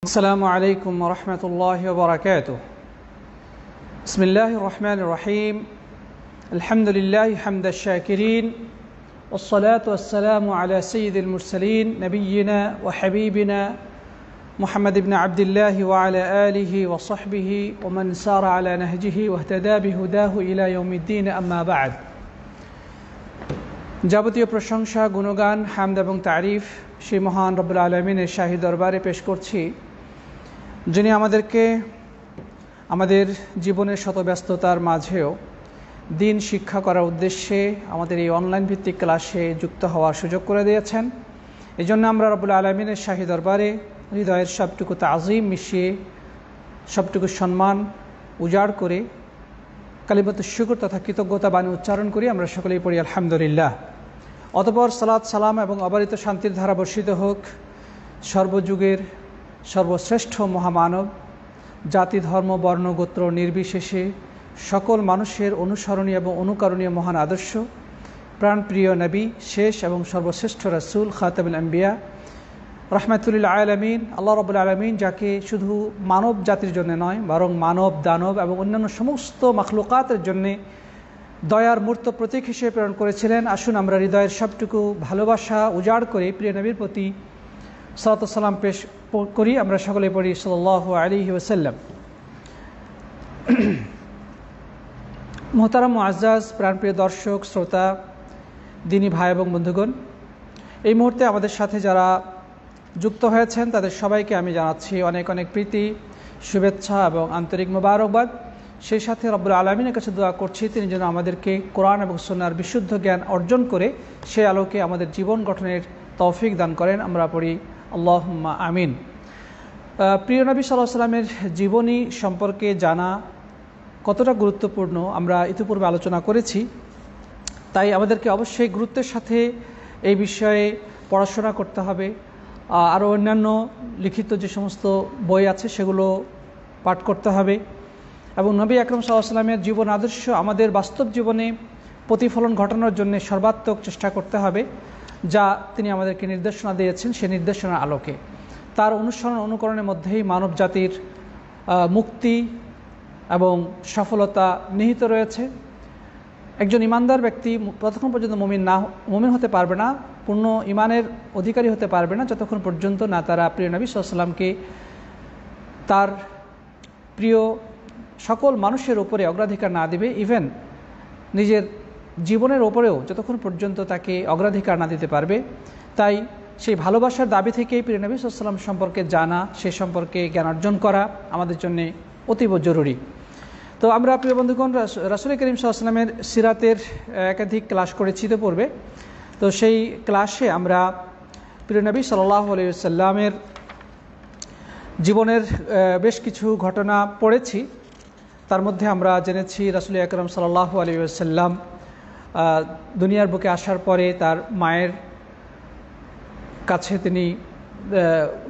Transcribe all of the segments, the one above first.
السلام عليكم ورحمة الله وبركاته. بسم الله الرحمن الرحيم. الحمد لله حمد الشاكرين، والصلاة والسلام على سيد المرسلين نبينا وحبيبنا محمد بن عبد الله وعلى آله وصحبه ومن سار على نهجه واهتدى بهداه إلى يوم الدين. أما بعد. যাবতীয় প্রশংসা, গুণগান, হামদ এবং তারিফ সেই মহান রব্বুল আলামিনের শাহী দরবারে পেশ করছি, যিনি আমাদেরকে আমাদের জীবনের শত ব্যস্ততার মাঝেও দিন শিক্ষা করার উদ্দেশ্যে আমাদের এই অনলাইন ভিত্তিক ক্লাসে যুক্ত হওয়ার সুযোগ করে দিয়েছেন। এই জন্য আমরা রব্বুল আলামিনের শাহী দরবারে হৃদয়ের সবটুকু তাজিম মিশিয়ে, সবটুকু সম্মান উজাড় করে কালিমাতুশ শুকর তথা কৃতজ্ঞতা বাণী উচ্চারণ করি। আমরা সকলেই পড়ি আলহামদুলিল্লাহ। অতঃপর সালাত সালাম এবং অবারিত শান্তির ধারা বর্ষিত হোক সর্বযুগের সর্বশ্রেষ্ঠ মহামানব, জাতি ধর্ম বর্ণ গোত্র নির্বিশেষে সকল মানুষের অনুসরণীয় এবং অনুকরণীয় মহান আদর্শ প্রাণপ্রিয় নবী, শেষ এবং সর্বশ্রেষ্ঠ রাসূল খাতামুল আম্বিয়া রাহমাতুল আলামিন আল্লাহ রাব্বুল আলামিন, যাকে শুধু মানব জাতির জন্য নয় বরং মানব, দানব এবং অন্যান্য সমস্ত মাখলুকাতের জন্যে দয়ার মূর্ত প্রতীক হিসেবে প্রেরণ করেছিলেন। আসুন আমরা হৃদয়ের সবটুকু ভালোবাসা উজাড় করে প্রিয় নবীর প্রতি সালাতু সালাম পেশ করি। আমরা সকলে পড়ি সাল্লাল্লাহু আলাইহি ওয়াসাল্লাম। মোহতারাম মুআজ্জাজ, প্রাণপ্রিয় দর্শক শ্রোতা, দিনী ভাই এবং বন্ধুগণ, এই মুহূর্তে আমাদের সাথে যারা যুক্ত হয়েছেন তাদের সবাইকে আমি জানাচ্ছি অনেক অনেক প্রীতি, শুভেচ্ছা এবং আন্তরিক মোবারকবাদ। সেই সাথে রব্বুল আলামিনের কাছে দোয়া করছি তিনি যেন আমাদেরকে কোরআন এবং সুন্নাহর বিশুদ্ধ জ্ঞান অর্জন করে সেই আলোকে আমাদের জীবন গঠনের তৌফিক দান করেন। আমরা পড়ি আল্লাহুম্মা আমিন। প্রিয় নবী সাল্লাল্লাহু আলাইহি ওয়াসাল্লামের জীবনী সম্পর্কে জানা কতটা গুরুত্বপূর্ণ আমরা ইতিপূর্বে আলোচনা করেছি, তাই আমাদেরকে অবশ্যই গুরুত্বের সাথে এই বিষয়ে পড়াশোনা করতে হবে। আরও অন্যান্য লিখিত যে সমস্ত বই আছে সেগুলো পাঠ করতে হবে এবং নবী আকরাম সাল্লাল্লাহু আলাইহি ওয়াসাল্লামের জীবন আদর্শ আমাদের বাস্তব জীবনে প্রতিফলন ঘটানোর জন্য সর্বাত্মক চেষ্টা করতে হবে, যা তিনি আমাদেরকে নির্দেশনা দিয়েছেন সেই নির্দেশনার আলোকে। তার অনুসরণ অনুকরণের মধ্যেই মানব জাতির মুক্তি এবং সফলতা নিহিত রয়েছে। একজন ইমানদার ব্যক্তি ততক্ষণ পর্যন্ত মুমিন হতে পারবে না, পূর্ণ ইমানের অধিকারী হতে পারবে না, যতক্ষণ পর্যন্ত না তারা প্রিয় নবী সাল্লাল্লাহু আলাইহি ওয়াসাল্লামকে তার প্রিয় সকল মানুষের উপরে অগ্রাধিকার না দিবে, ইভেন নিজের জীবনের ওপরেও যতক্ষণ পর্যন্ত তাকে অগ্রাধিকার না দিতে পারবে। তাই সেই ভালোবাসার দাবি থেকেই প্রিয় নবী সাল্লাল্লাহু আলাইহি ওয়াসাল্লাম সম্পর্কে জানা, সে সম্পর্কে জ্ঞান অর্জন করা আমাদের জন্য অতীব জরুরি। তো আমরা প্রিয় বন্ধুগণ রাসূল করিম সাল্লাল্লাহু আলাইহি ওয়াসাল্লামের সিরাতের একাধিক ক্লাস করেছি তো পূর্বে। তো সেই ক্লাসে আমরা প্রিয় নবী সাল্লাল্লাহু আলাইহি ওয়াসাল্লামের জীবনের বেশ কিছু ঘটনা পড়েছি। তার মধ্যে আমরা জেনেছি রাসূল আকরাম সাল্লাল্লাহু আলাইহি ওয়াসাল্লাম দুনিয়ার বুকে আসার পরে তার মায়ের কাছে তিনি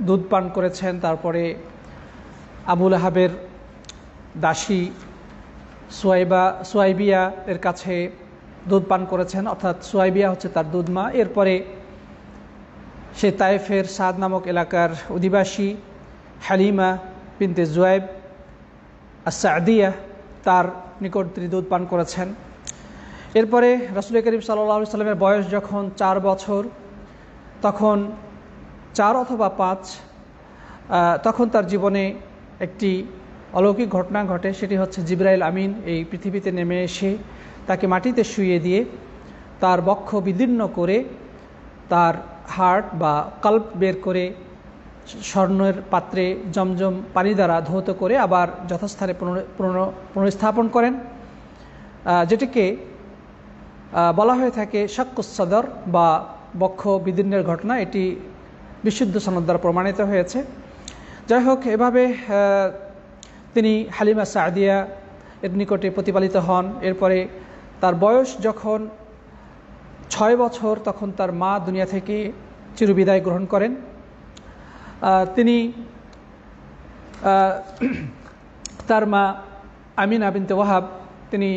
দুধ পান করেছেন, তারপরে আবু লাহাবের দাসী সুয়াইবিয়া এর কাছে দুধ পান করেছেন, অর্থাৎ সুয়াইবিয়া হচ্ছে তার দুধ মা। এরপরে সে তায়েফের সাদ নামক এলাকার অধিবাসী হালিমা বিনতে জুয়াইব আস-সাদিয়া, তার নিকট তিনি দুধ পান করেছেন। এরপরে রাসূল করিম সাল্লাল্লাহু আলাইহি ওয়াসাল্লামের বয়স যখন 4 বছর, তখন 4 অথবা 5, তখন তার জীবনে একটি অলৌকিক ঘটনা ঘটে। সেটি হচ্ছে জিবরাইল আমিন এই পৃথিবীতে নেমে এসে তাকে মাটিতে শুইয়ে দিয়ে তার বক্ষ বিদীর্ণ করে তার হার্ট বা কাল্ব বের করে স্বর্ণের পাত্রে জমজম পানি দ্বারা ধৌত করে আবার যথাস্থানে পুনঃস্থাপন করেন, যেটিকে বলা হয়ে থাকে শাক্কুস সদর বা বক্ষ বিদীর্ণের ঘটনা। এটি বিশুদ্ধ সনদ দ্বারা প্রমাণিত হয়েছে। যাই হোক, এভাবে তিনি হালিমা সাদিয়া এর নিকটে প্রতিপালিত হন। এরপরে তার বয়স যখন 6 বছর, তখন তার মা দুনিয়া থেকে চিরবিদায় গ্রহণ করেন। তিনি তার মা আমিনা বিনতে ওয়াহাব তিনি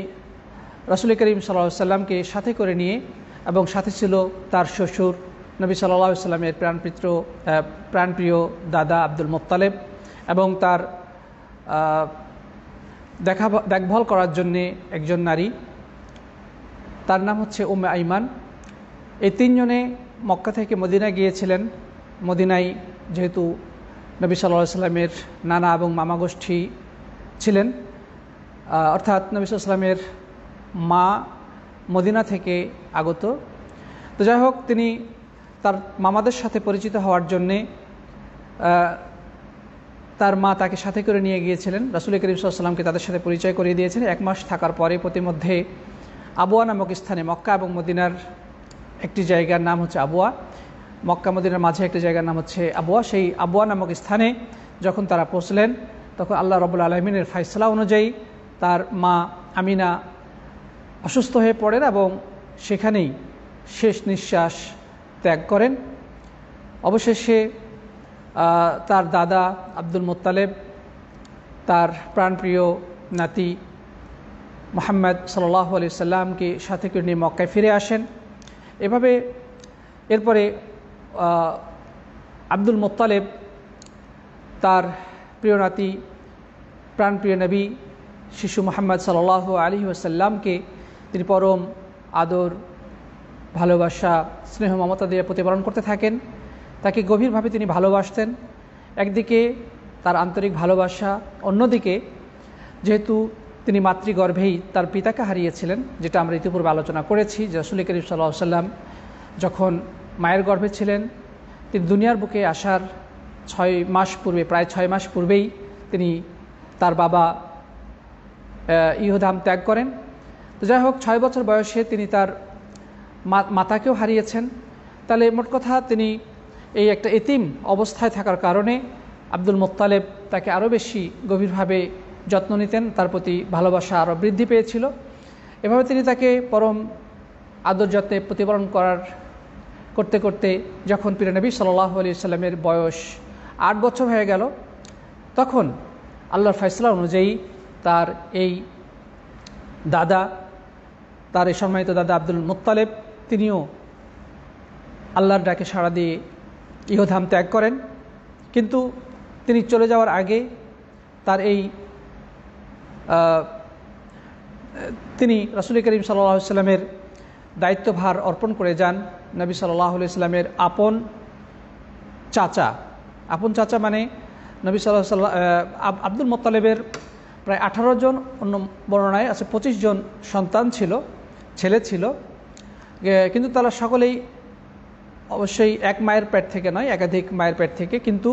রাসূল করিম সাল্লাল্লাহু আলাইহি ওয়াসাল্লামকে সাথে করে নিয়ে, এবং সাথে ছিল তার শ্বশুর নবী সাল্লাল্লাহু আলাইহি সাল্লামের প্রাণপ্রিয় দাদা আব্দুল মুত্তালিব এবং তার দেখভাল করার জন্যে একজন নারী, তার নাম হচ্ছে উম্মে আইমান। এই তিনজনে মক্কা থেকে মদিনা গিয়েছিলেন। মদিনায় যেহেতু নবী সাল্লাল্লাহু আলাইহি সাল্লামের নানা এবং মামা গোষ্ঠী ছিলেন, অর্থাৎ নবী সাল্লাল্লাহু আলাইহি সাল্লামের মা মদিনা থেকে আগত। তো যাই হোক, তিনি তার মামাদের সাথে পরিচিত হওয়ার জন্যে তার মা তাকে সাথে করে নিয়ে গিয়েছিলেন। রাসূল করিম সাল্লাল্লাহু আলাইহি সাল্লামকে তাদের সাথে পরিচয় করিয়ে দিয়েছিলেন। 1 মাস থাকার পরে প্রতিমধ্যে আবুয়া নামক স্থানে, মক্কা এবং মদিনার একটি জায়গার নাম হচ্ছে আবুয়া, মক্কা মদিনার মাঝে একটি জায়গার নাম হচ্ছে আবুয়া, সেই আবুয়া নামক স্থানে যখন তারা পৌঁছলেন, তখন আল্লাহ রাব্বুল আলামিনের ফায়সালা অনুযায়ী তার মা আমিনা অসুস্থ হয়ে পড়েন এবং সেখানেই শেষ নিঃশ্বাস ত্যাগ করেন। অবশেষে তার দাদা আব্দুল মুত্তালিব তার প্রাণপ্রিয় নাতি মুহাম্মদ সাল্লাল্লাহু আলাইহি সাল্লামকে সাথে করে নিয়ে মক্কায় ফিরে আসেন। এভাবে এরপরে আব্দুল মুত্তালিব তার প্রিয় নাতি প্রাণপ্রিয় নবী শিশু মুহাম্মদ সাল্লাল্লাহু আলাইহি ওয়াসাল্লামকে তিনি পরম আদর, ভালোবাসা, স্নেহ, মমতা দিয়ে প্রতিপালন করতে থাকেন। তাকে গভীরভাবে তিনি ভালোবাসতেন। একদিকে তার আন্তরিক ভালোবাসা, অন্যদিকে যেহেতু তিনি মাতৃগর্ভেই তার পিতাকে হারিয়েছিলেন, যেটা আমরা ইতিপূর্বে আলোচনা করেছি, যে রাসূল করিম সাল্লাল্লাহু আলাইহি ওয়াসাল্লাম যখন মায়ের গর্ভে ছিলেন, তিনি দুনিয়ার বুকে আসার 6 মাস পূর্বে, প্রায় 6 মাস পূর্বেই তিনি তার বাবা ইহধাম ত্যাগ করেন। তো যাই হোক, 6 বছর বয়সে তিনি তার মাতাকেও হারিয়েছেন। তাহলে মোট কথা তিনি এই একটা এতিম অবস্থায় থাকার কারণে আব্দুল মুত্তালিব তাকে আরও বেশি গভীরভাবে যত্ন নিতেন, তার প্রতি ভালোবাসা আরও বৃদ্ধি পেয়েছিল। এভাবে তিনি তাকে পরম আদর যত্নে প্রতিপালন করতে করতে যখন প্রিয় নবী সাল্লাল্লাহু আলাইহি সাল্লামের বয়স 8 বছর হয়ে গেল, তখন আল্লাহর ফয়সালা অনুযায়ী তার এই দাদা, তার এই সম্মানিত দাদা আব্দুল মুত্তালিব, তিনিও আল্লাহর ডাকে সাড়া দিয়ে ইহধাম ত্যাগ করেন। কিন্তু তিনি চলে যাওয়ার আগে তার তিনি রাসূল করিম সাল্লাল্লাহু আলাইহি সাল্লামের দায়িত্বভার অর্পণ করে যান নবী সাল্লাল্লাহু আলাইহি সাল্লামের আপন চাচা মানে নবী সাল্লাল্লাহু আলাইহি সাল্লাম আব্দুল মুত্তালিবের প্রায় 18 জন, অন্য বর্ণনায় আছে 25 জন সন্তান ছিল, ছেলে ছিল, কিন্তু তারা সকলেই অবশ্যই এক মায়ের পেট থেকে নয়, একাধিক মায়ের পেট থেকে। কিন্তু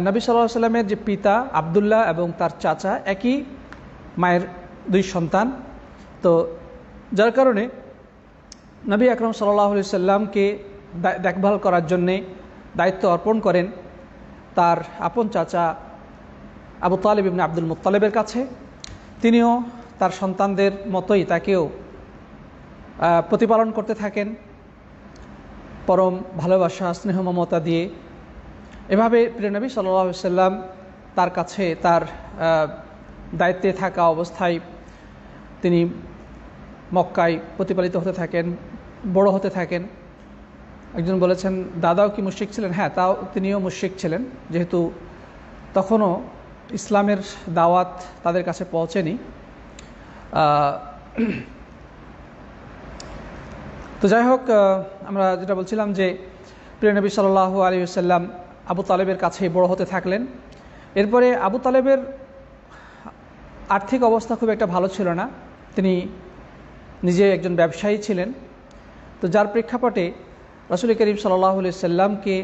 নবী সাল্লাল্লাহু আলাইহি সাল্লামের যে পিতা আব্দুল্লাহ এবং তার চাচা একই মায়ের 2 সন্তান। তো যার কারণে নবী আকরাম সাল্লাল্লাহু আলাইহি সাল্লামকে দেখভাল করার জন্যে দায়িত্ব অর্পণ করেন তার আপন চাচা আবু তালিব ইবনে আব্দুল মুত্তালিবের কাছে। তিনিও তার সন্তানদের মতোই তাকেও প্রতিপালন করতে থাকেন পরম ভালোবাসা, স্নেহ, মমতা দিয়ে। এভাবে প্রিয় নবী সাল্লাল্লাহু আলাইহি সাল্লাম তার কাছে তার দায়িত্বে থাকা অবস্থায় তিনি মক্কায় প্রতিপালিত হতে থাকেন, বড় হতে থাকেন। একজন বলেছেন, দাদাও কি মুশরিক ছিলেন? হ্যাঁ, তিনিও মুশরিক ছিলেন, যেহেতু তখনও ইসলামের দাওয়াত তাদের কাছে পৌঁছেনি। তো যাই হোক, আমরা যেটা বলছিলাম যে প্রিয় নবী সাল্লাল্লাহু আলাইহি ওয়াসাল্লাম আবু তালেবের কাছেই বড় হতে থাকলেন। এরপরে আবু তালেবের আর্থিক অবস্থা খুব একটা ভালো ছিল না, তিনি নিজে একজন ব্যবসায়ী ছিলেন। তো যার প্রেক্ষাপটে রাসূল করিম সাল্লাল্লাহু আলাইহি সাল্লামকে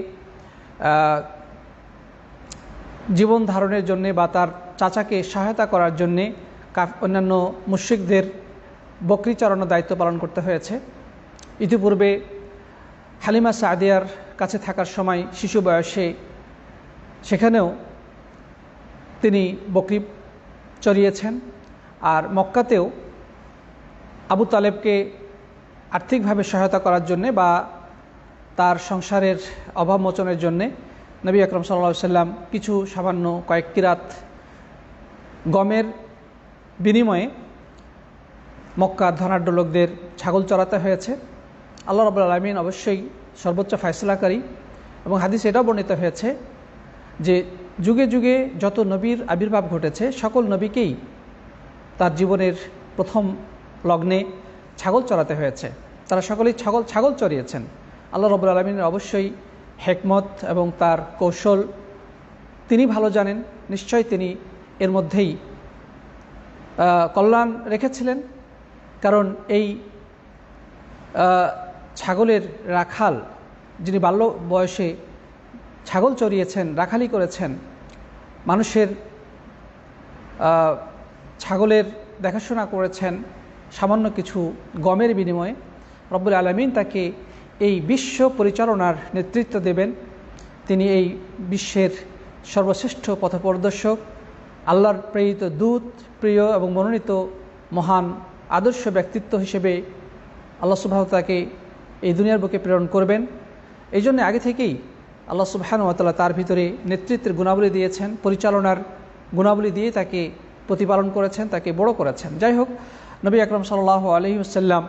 জীবন ধারণের জন্যে বা তার চাচাকে সহায়তা করার জন্যে অন্যান্য মুশরিকদের বকরি চড়ানোর দায়িত্ব পালন করতে হয়েছে। ইতিপূর্বে হালিমা সাদিয়ার কাছে থাকার সময় শিশু বয়সে সেখানেও তিনি বকরি চড়িয়েছেন। আর মক্কাতেও আবু তালেবকে আর্থিকভাবে সহায়তা করার জন্যে বা তার সংসারের অভাব মোচনের জন্যে নবী আকরাম সাল্লাল্লাহু আলাইহি সাল্লাম কিছু সামান্য কয়েক কিরাত গমের বিনিময়ে মক্কার ধনাঢ্য লোকদের ছাগল চড়াতে হয়েছে। আল্লাহ রাব্বুল আলামিন অবশ্যই সর্বোচ্চ ফয়সলাকারী। এবং হাদিস এটাও বর্ণিত হয়েছে যে যুগে যুগে যত নবীর আবির্ভাব ঘটেছে সকল নবীকেই তার জীবনের প্রথম লগ্নে ছাগল চড়াতে হয়েছে। তারা সকলেই ছাগল চড়িয়েছেন। আল্লাহ রাব্বুল আলামিনের অবশ্যই হিকমত এবং তার কৌশল তিনি ভালো জানেন। নিশ্চয় তিনি এর মধ্যেই কল্যাণ রেখেছিলেন, কারণ এই ছাগলের রাখাল যিনি বাল্য বয়সে ছাগল চড়িয়েছেন, রাখালি করেছেন, মানুষের ছাগলের দেখাশোনা করেছেন সামান্য কিছু গমের বিনিময়ে, রব্বুল আলামিন তাকে এই বিশ্ব পরিচালনার নেতৃত্ব দেবেন। তিনি এই বিশ্বের সর্বশ্রেষ্ঠ পথপ্রদর্শক, আল্লাহর প্রেরিত দূত, প্রিয় এবং মনোনীত মহান আদর্শ ব্যক্তিত্ব হিসেবে আল্লাহ সুবহানাহু ওয়া তাআলা এই দুনিয়ার বুকে প্রেরণ করবেন। এই জন্য আগে থেকেই আল্লাহ সুবহানাহু ওয়া তাআলা তার ভিতরে নেতৃত্বের গুণাবলী দিয়েছেন, পরিচালনার গুণাবলী দিয়ে তাকে প্রতিপালন করেছেন, তাকে বড় করেছেন। যাই হোক, নবী আকরাম সাল্লাল্লাহু আলাইহি ওয়াসাল্লাম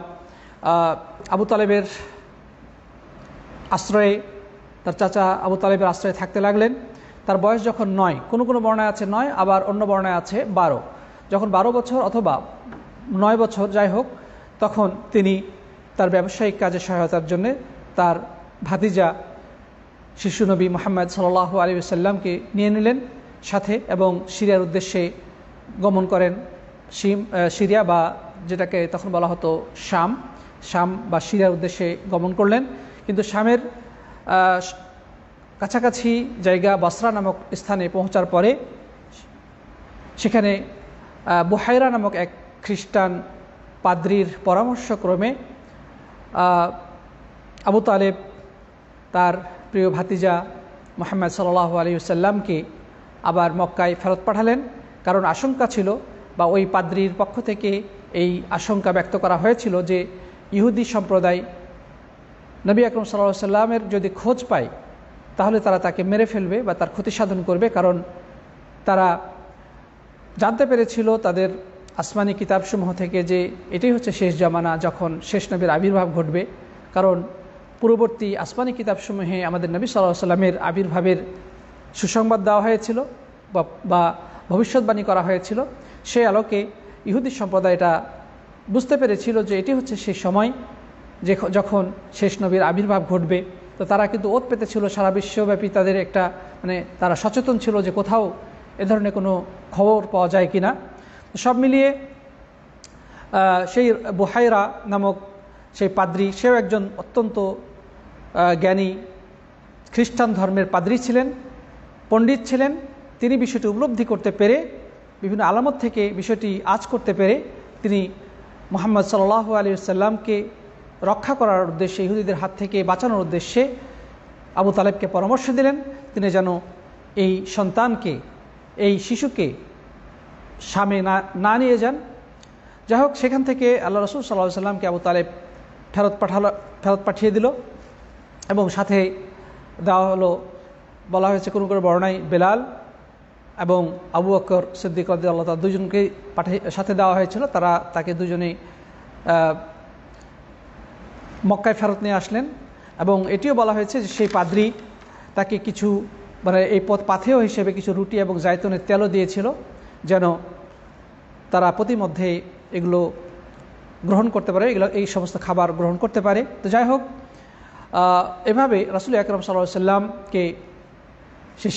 আবু তালেবের আশ্রয়ে, তার চাচা আবু তালেবের আশ্রয়ে থাকতে লাগলেন। তার বয়স যখন 9, কোনো কোনো বর্ণায় আছে 9, আবার অন্য বর্ণায় আছে 12, যখন 12 বছর অথবা 9 বছর যাই হোক, তখন তিনি তার ব্যবসায়িক কাজে সহায়তার জন্য তার ভাতিজা শিশু নবী মুহাম্মদ সাল্লাল্লাহু আলাইহি ওয়াসাল্লামকে নিয়ে নিলেন সাথে এবং সিরিয়ার উদ্দেশ্যে গমন করেন। সিরিয়া বা যেটাকে তখন বলা হতো শাম বা সিরিয়ার উদ্দেশ্যে গমন করলেন। কিন্তু শামের কাছাকাছি জায়গা বসরা নামক স্থানে পৌঁছার পরে সেখানে বুহাইরা নামক এক খ্রিস্টান পাদ্রীর পরামর্শক্রমে আবু তালেব তার প্রিয় ভাতিজা মুহাম্মদ সাল্লাল্লাহু আলাইহি ওয়াসাল্লামকে আবার মক্কায় ফেরত পাঠালেন। কারণ আশঙ্কা ছিল, বা ওই পাদ্রীর পক্ষ থেকে এই আশঙ্কা ব্যক্ত করা হয়েছিল যে ইহুদি সম্প্রদায় নবী আকরাম সাল্লাল্লাহু আলাইহি ওয়াসাল্লামের যদি খোঁজ পায় তাহলে তারা তাকে মেরে ফেলবে বা তার ক্ষতি সাধন করবে। কারণ তারা জানতে পেরেছিল তাদের আসমানি কিতাবসমূহ থেকে যে এটাই হচ্ছে শেষ জামানা, যখন শেষ নবীর আবির্ভাব ঘটবে। কারণ পূর্ববর্তী আসমানি কিতাবসমূহে আমাদের নবী সাল্লাল্লাহু আলাইহি ওয়াসাল্লামের আবির্ভাবের সুসংবাদ দেওয়া হয়েছিল বা ভবিষ্যৎবাণী করা হয়েছিল। সেই আলোকে ইহুদি সম্প্রদায় এটা বুঝতে পেরেছিল যে এটি হচ্ছে সেই সময় যে যখন শেষ নবীর আবির্ভাব ঘটবে। তো তারা কিন্তু ওত পেতেছিল সারা বিশ্বব্যাপী, তাদের একটা তারা সচেতন ছিল যে কোথাও এ ধরনের কোনো খবর পাওয়া যায় কিনা। সব মিলিয়ে সেই বুহাইরা নামক সেই পাদ্রী, সেও একজন অত্যন্ত জ্ঞানী খ্রিস্টান ধর্মের পাদ্রী ছিলেন, পণ্ডিত ছিলেন। তিনি বিষয়টি উপলব্ধি করতে পেরে, বিভিন্ন আলামত থেকে বিষয়টি আঁচ করতে পেরে, তিনি মুহাম্মদ সাল্লাল্লাহু আলাইহি ওয়াসাল্লামকে রক্ষা করার উদ্দেশ্যে, ইহুদিদের হাত থেকে বাঁচানোর উদ্দেশ্যে আবু তালেবকে পরামর্শ দিলেন তিনি যেন এই সন্তানকে, এই শিশুকে শামে না নিয়ে যান। যাই হোক, সেখান থেকে আল্লাহ রাসূল সাল্লাল্লাহু আলাইহি ওয়াসাল্লামকে আবু তালেব ফেরত পাঠিয়ে দিল এবং সাথে দেওয়া হলো, বলা হয়েছে কোনো কোনো বর্ণায় বেলাল এবং আবু বকর সিদ্দিক রাদিয়াল্লাহু তাআলা দুজনকে সাথে দেওয়া হয়েছিল। তাকে দুজনেই মক্কায় ফেরত নিয়ে আসলেন। এবং এটিও বলা হয়েছে যে সেই পাদ্রী তাকে কিছু এই পাথেয় হিসেবে কিছু রুটি এবং জায়তুনের তেলও দিয়েছিল, যেন তারা প্রতিমধ্যে এগুলো গ্রহণ করতে পারে, এই সমস্ত খাবার গ্রহণ করতে পারে। তো যাই হোক, এভাবে রাসূল আকরাম সাল্লাল্লাহু আলাইহি ওয়াসাল্লামকে সে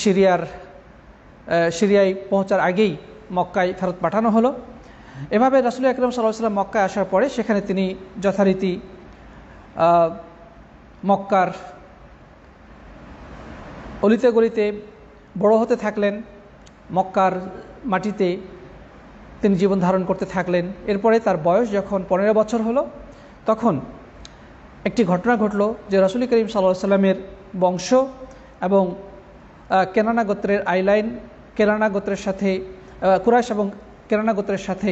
সিরিয়ায় পৌঁছার আগেই মক্কায় ফেরত পাঠানো হলো। এভাবে রাসূল আকরাম সাল্লাল্লাহু আলাইহি ওয়াসাল্লাম মক্কায় আসার পরে সেখানে তিনি যথারীতি মক্কার অলিতে গলিতে বড় হতে থাকলেন, মক্কার মাটিতে তিনি জীবন ধারণ করতে থাকলেন। এরপরে তার বয়স যখন 15 বছর হলো, তখন একটি ঘটনা ঘটলো যে রাসূল করিম সাল্লাল্লাহু আলাইহি ওয়াসাল্লামের বংশ এবং কেনানা গোত্রের আইলাইন, কেনানা গোত্রের সাথে কুরাইশ এবং কেনানা গোত্রের সাথে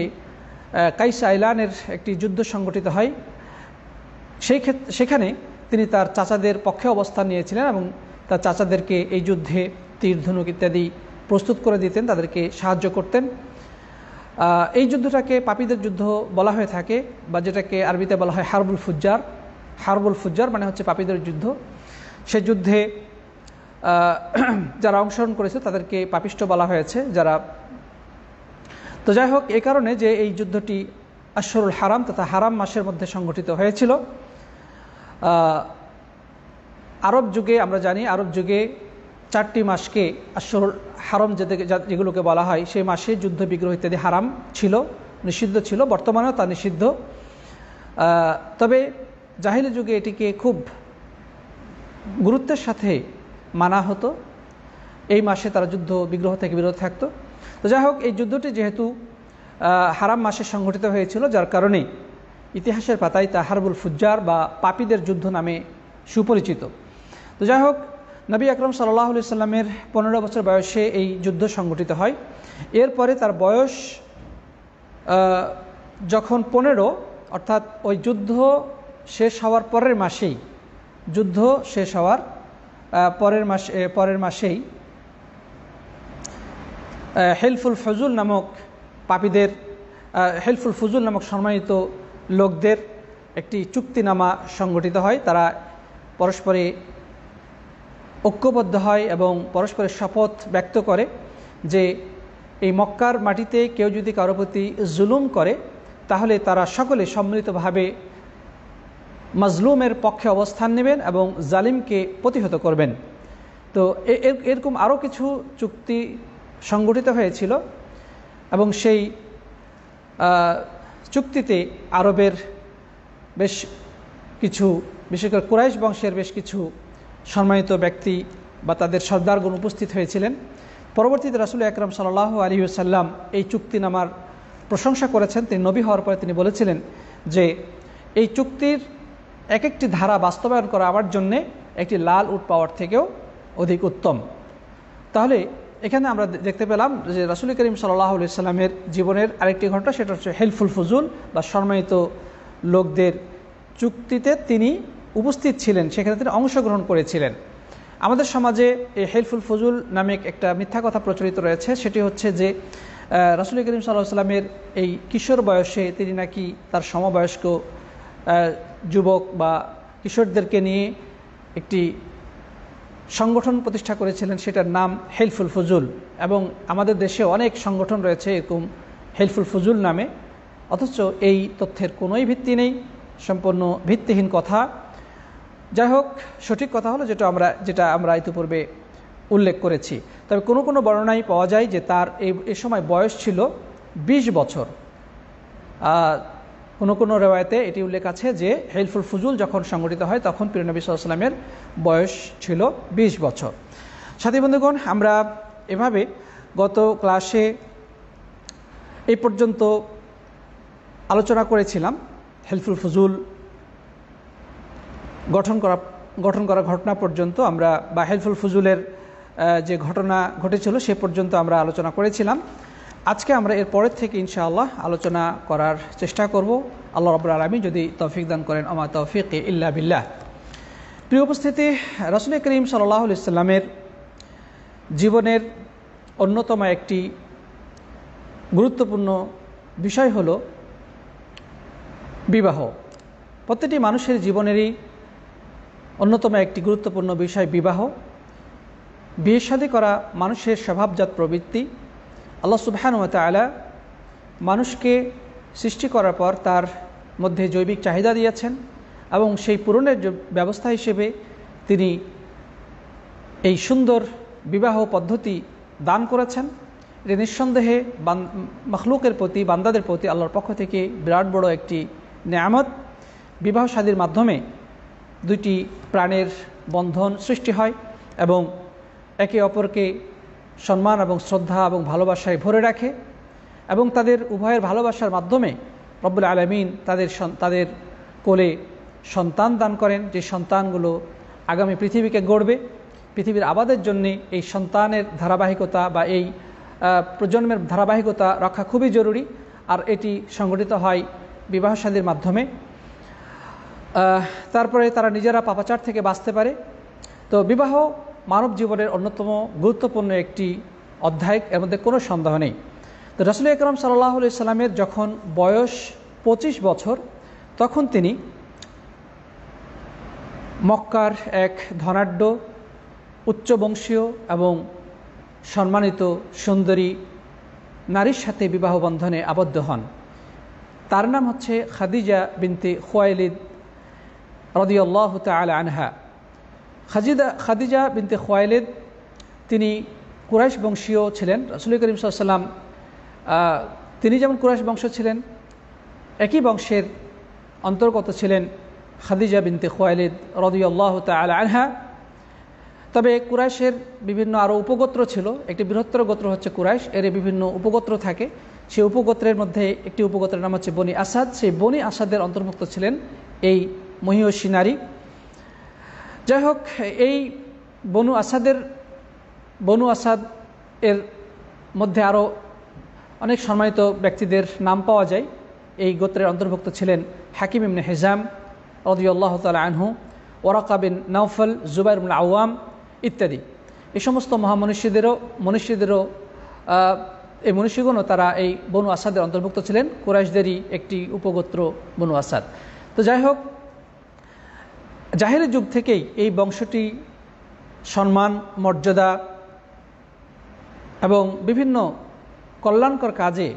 কাইস আইলানের একটি যুদ্ধ সংগঠিত হয়। সেখানে তিনি তার চাচাদের পক্ষে অবস্থান নিয়েছিলেন এবং তার চাচাদেরকে এই যুদ্ধে তীর ধনুক ইত্যাদি প্রস্তুত করে দিতেন, তাদেরকে সাহায্য করতেন। এই যুদ্ধটাকে পাপীদের যুদ্ধ বলা হয়ে থাকে, বা যেটাকে আরবিতে বলা হয় হারবুল ফুজ্জার। হারবুল ফুজ্জার মানে হচ্ছে পাপীদের যুদ্ধ। সে যুদ্ধে যারা অংশগ্রহণ করেছে তাদেরকে পাপিষ্ঠ বলা হয়েছে। তো যাই হোক, এই কারণে যে এই যুদ্ধটি আশহুরুল হারাম তথা হারাম মাসের মধ্যে সংগঠিত হয়েছিল। আরব যুগে আমরা জানি, আরব যুগে 4টি মাসকে আশহুরুল হারাম যেগুলোকে বলা হয়, সেই মাসে যুদ্ধ বিগ্রহ ইত্যাদি হারাম ছিল, নিষিদ্ধ ছিল। বর্তমানেও তা নিষিদ্ধ। তবে জাহিলি যুগে এটিকে খুব গুরুত্বের সাথে মানা হতো। এই মাসে তারা যুদ্ধ বিগ্রহ থেকে বিরত থাকতো। তো যাই হোক, এই যুদ্ধটি যেহেতু হারাম মাসে সংঘটিত হয়েছিল, যার কারণে ইতিহাসের পাতায় তা হারবুল ফুজ্জার বা পাপীদের যুদ্ধ নামে সুপরিচিত। তো যাই হোক, নবী আকরম সাল্লাল্লাহু আলাইহি সাল্লামের 15 বছর বয়সে এই যুদ্ধ সংঘটিত হয়। এরপরে তার বয়স যখন 15, অর্থাৎ ওই যুদ্ধ শেষ হওয়ার পরের মাসেই, যুদ্ধ শেষ হওয়ার পরের মাসেই হেলফুল ফজুল নামক পাপীদের, হেলফুল ফজুল নামক সম্মানিত লোকদের একটি চুক্তিনামা সংগঠিত হয়। তারা পরস্পরে ঐক্যবদ্ধ হয় এবং পরস্পরের শপথ ব্যক্ত করে যে এই মক্কার মাটিতে কেউ যদি কারো প্রতি জুলুম করে তাহলে তারা সকলে সম্মিলিতভাবে মাজলুমের পক্ষে অবস্থান নেবেন এবং জালিমকে প্রতিহত করবেন। তো এরকম আরও কিছু চুক্তি সংগঠিত হয়েছিল এবং সেই চুক্তিতে আরবের বেশ কিছু, বিশেষ করে কুরাইশ বংশের বেশ কিছু সম্মানিত ব্যক্তি বা তাদের সর্দারগণ উপস্থিত হয়েছিলেন। পরবর্তীতে রাসূল আকরাম সাল্লাল্লাহু আলাইহি ওয়াসাল্লাম এই চুক্তিনামার প্রশংসা করেছেন। তিনি নবী হওয়ার পরে তিনি বলেছিলেন যে এই চুক্তির এক একটি ধারা বাস্তবায়ন করা আমার জন্যে একটি লাল উট পাওয়ার থেকেও অধিক উত্তম। তাহলে এখানে আমরা দেখতে পেলাম যে রাসূল করিম সাল্লাল্লাহু আলাইহি সাল্লামের জীবনের আরেকটি ঘটনা, সেটা হচ্ছে হেলফুল ফজুল বা সম্মানিত লোকদের চুক্তিতে তিনি উপস্থিত ছিলেন, সেখানে তিনি অংশগ্রহণ করেছিলেন। আমাদের সমাজে এই হেলফুল ফজুল নামে একটা মিথ্যা কথা প্রচলিত রয়েছে। সেটি হচ্ছে যে রাসূল করিম সাল্লাল্লাহু আলাইহি সাল্লামের এই কিশোর বয়সে তিনি নাকি তার সমবয়স্ক যুবক বা কিশোরদেরকে নিয়ে একটি সংগঠন প্রতিষ্ঠা করেছিলেন, সেটার নাম হেলফুল ফজুল। এবং আমাদের দেশে অনেক সংগঠন রয়েছে এরকম হেলফুল ফজুল নামে, অথচ এই তথ্যের কোনোই ভিত্তি নেই, সম্পূর্ণ ভিত্তিহীন কথা। যাই হোক, সঠিক কথা হলো যেটা আমরা ইতিপূর্বে উল্লেখ করেছি। তবে কোনো কোনো বর্ণনায় পাওয়া যায় যে তার এই সময় বয়স ছিল 20 বছর। কোনো কোনো রেওয়ায়েতে এটি উল্লেখ আছে যে হেলফুল ফজুল যখন সংগঠিত হয় তখন প্রিয় নবী সাল্লাল্লাহু আলাইহি ওয়াসাল্লামের বয়স ছিল 20 বছর। সাথী বন্ধুগণ, আমরা এভাবে গত ক্লাসে এই পর্যন্ত আলোচনা করেছিলাম হেলফুল ফজুল গঠন করা ঘটনা পর্যন্ত আমরা, বা হেলফুল ফজুলের যে ঘটনা ঘটেছিল সে পর্যন্ত আমরা আলোচনা করেছিলাম। আজকে আমরা এর পরের থেকে ইনশাআল্লাহ আলোচনা করার চেষ্টা করব, আল্লাহ রাব্বুল আলামিন যদি তৌফিক দান করেন। আমা তৌফিকি ইল্লা বিল্লাহ। প্রিয় উপস্থিতি, রাসূল করিম সাল্লাল্লাহু আলাইহি সাল্লামের জীবনের অন্যতম একটি গুরুত্বপূর্ণ বিষয় হলো বিবাহ। প্রত্যেকটি মানুষের জীবনেরই অন্যতম একটি গুরুত্বপূর্ণ বিষয় বিবাহ। বিয়ে শাদী করা মানুষের স্বভাবজাত প্রবৃত্তি। আল্লাহ সুবহানাহু ওয়া তাআলা মানুষকে সৃষ্টি করার পর তার মধ্যে জৈবিক চাহিদা দিয়েছেন এবং সেই পূরণের ব্যবস্থা হিসেবে তিনি এই সুন্দর বিবাহ পদ্ধতি দান করেছেন। এটি নিঃসন্দেহে মখলুকের প্রতি, বান্দাদের প্রতি আল্লাহর পক্ষ থেকে বিরাট বড় একটি নেয়ামত। বিবাহ শাদীর মাধ্যমে দুইটি প্রাণের বন্ধন সৃষ্টি হয় এবং একে অপরকে সম্মান এবং শ্রদ্ধা এবং ভালোবাসায় ভরে রাখে এবং তাদের উভয়ের ভালোবাসার মাধ্যমে রব্বুল আলামিন তাদের কোলে সন্তান দান করেন, যে সন্তানগুলো আগামী পৃথিবীকে গড়বে। পৃথিবীর আবাদের জন্যে এই সন্তানের ধারাবাহিকতা বা এই প্রজন্মের ধারাবাহিকতা রক্ষা খুবই জরুরি, আর এটি সংগঠিত হয় বিবাহ শাদীর মাধ্যমে। তারপরে তারা নিজেরা পাপাচার থেকে বাঁচতে পারে। তো বিবাহ মানব জীবনের অন্যতম গুরুত্বপূর্ণ একটি অধ্যায়, এর মধ্যে কোনো সন্দেহ নেই। তো রাসূল আকরাম সাল্লাল্লাহু আলাইহি সাল্লামের যখন বয়স 25 বছর, তখন তিনি মক্কার এক ধনাঢ্য উচ্চবংশীয় এবং সম্মানিত সুন্দরী নারীর সাথে বিবাহ বন্ধনে আবদ্ধ হন। তার নাম হচ্ছে খাদিজা বিনতে খুয়াইলিদ রাদিয়াল্লাহু তাআলা আনহা। খাদিজা বিনতে খুয়াইলিদ তিনি কুরাইশ বংশীয় ছিলেন। রাসূল করিম সাল্লাল্লাহু আলাইহি ওয়াসাল্লাম তিনি যেমন কুরাইশ বংশ ছিলেন, একই বংশের অন্তর্গত ছিলেন খাদিজা বিনতে খুয়াইলিদ রাদিয়াল্লাহু তাআলা আনহা। তবে কুরাইশের বিভিন্ন আরও উপগোত্র ছিল। একটি বৃহত্তর গোত্র হচ্ছে কুরাইশ, এর বিভিন্ন উপগোত্র থাকে। সেই উপগোত্রের মধ্যে একটি উপগোত্রের নাম হচ্ছে বনি আসাদ। সেই বনি আসাদের অন্তর্ভুক্ত ছিলেন এই মহিয়সী নারী। যাই হোক, এই বনু আসাদ এর মধ্যে আরও অনেক সম্মানিত ব্যক্তিদের নাম পাওয়া যায়। এই গোত্রের অন্তর্ভুক্ত ছিলেন হাকিম ইবনে হিজাম রাদিয়াল্লাহু তাআলা আনহু, ওরাকা বিন নাওফল, জুবাইর ইবনে আওয়াম ইত্যাদি। এই সমস্ত মনীষীদেরও এই মনীষীগণও তারা এই বনু আসাদের অন্তর্ভুক্ত ছিলেন, কুরাইশদেরই একটি উপগোত্র বনু আসাদ। তো যাই হোক, জাহেলি যুগ থেকেই এই বংশটি সম্মান, মর্যাদা এবং বিভিন্ন কল্যাণকর কাজে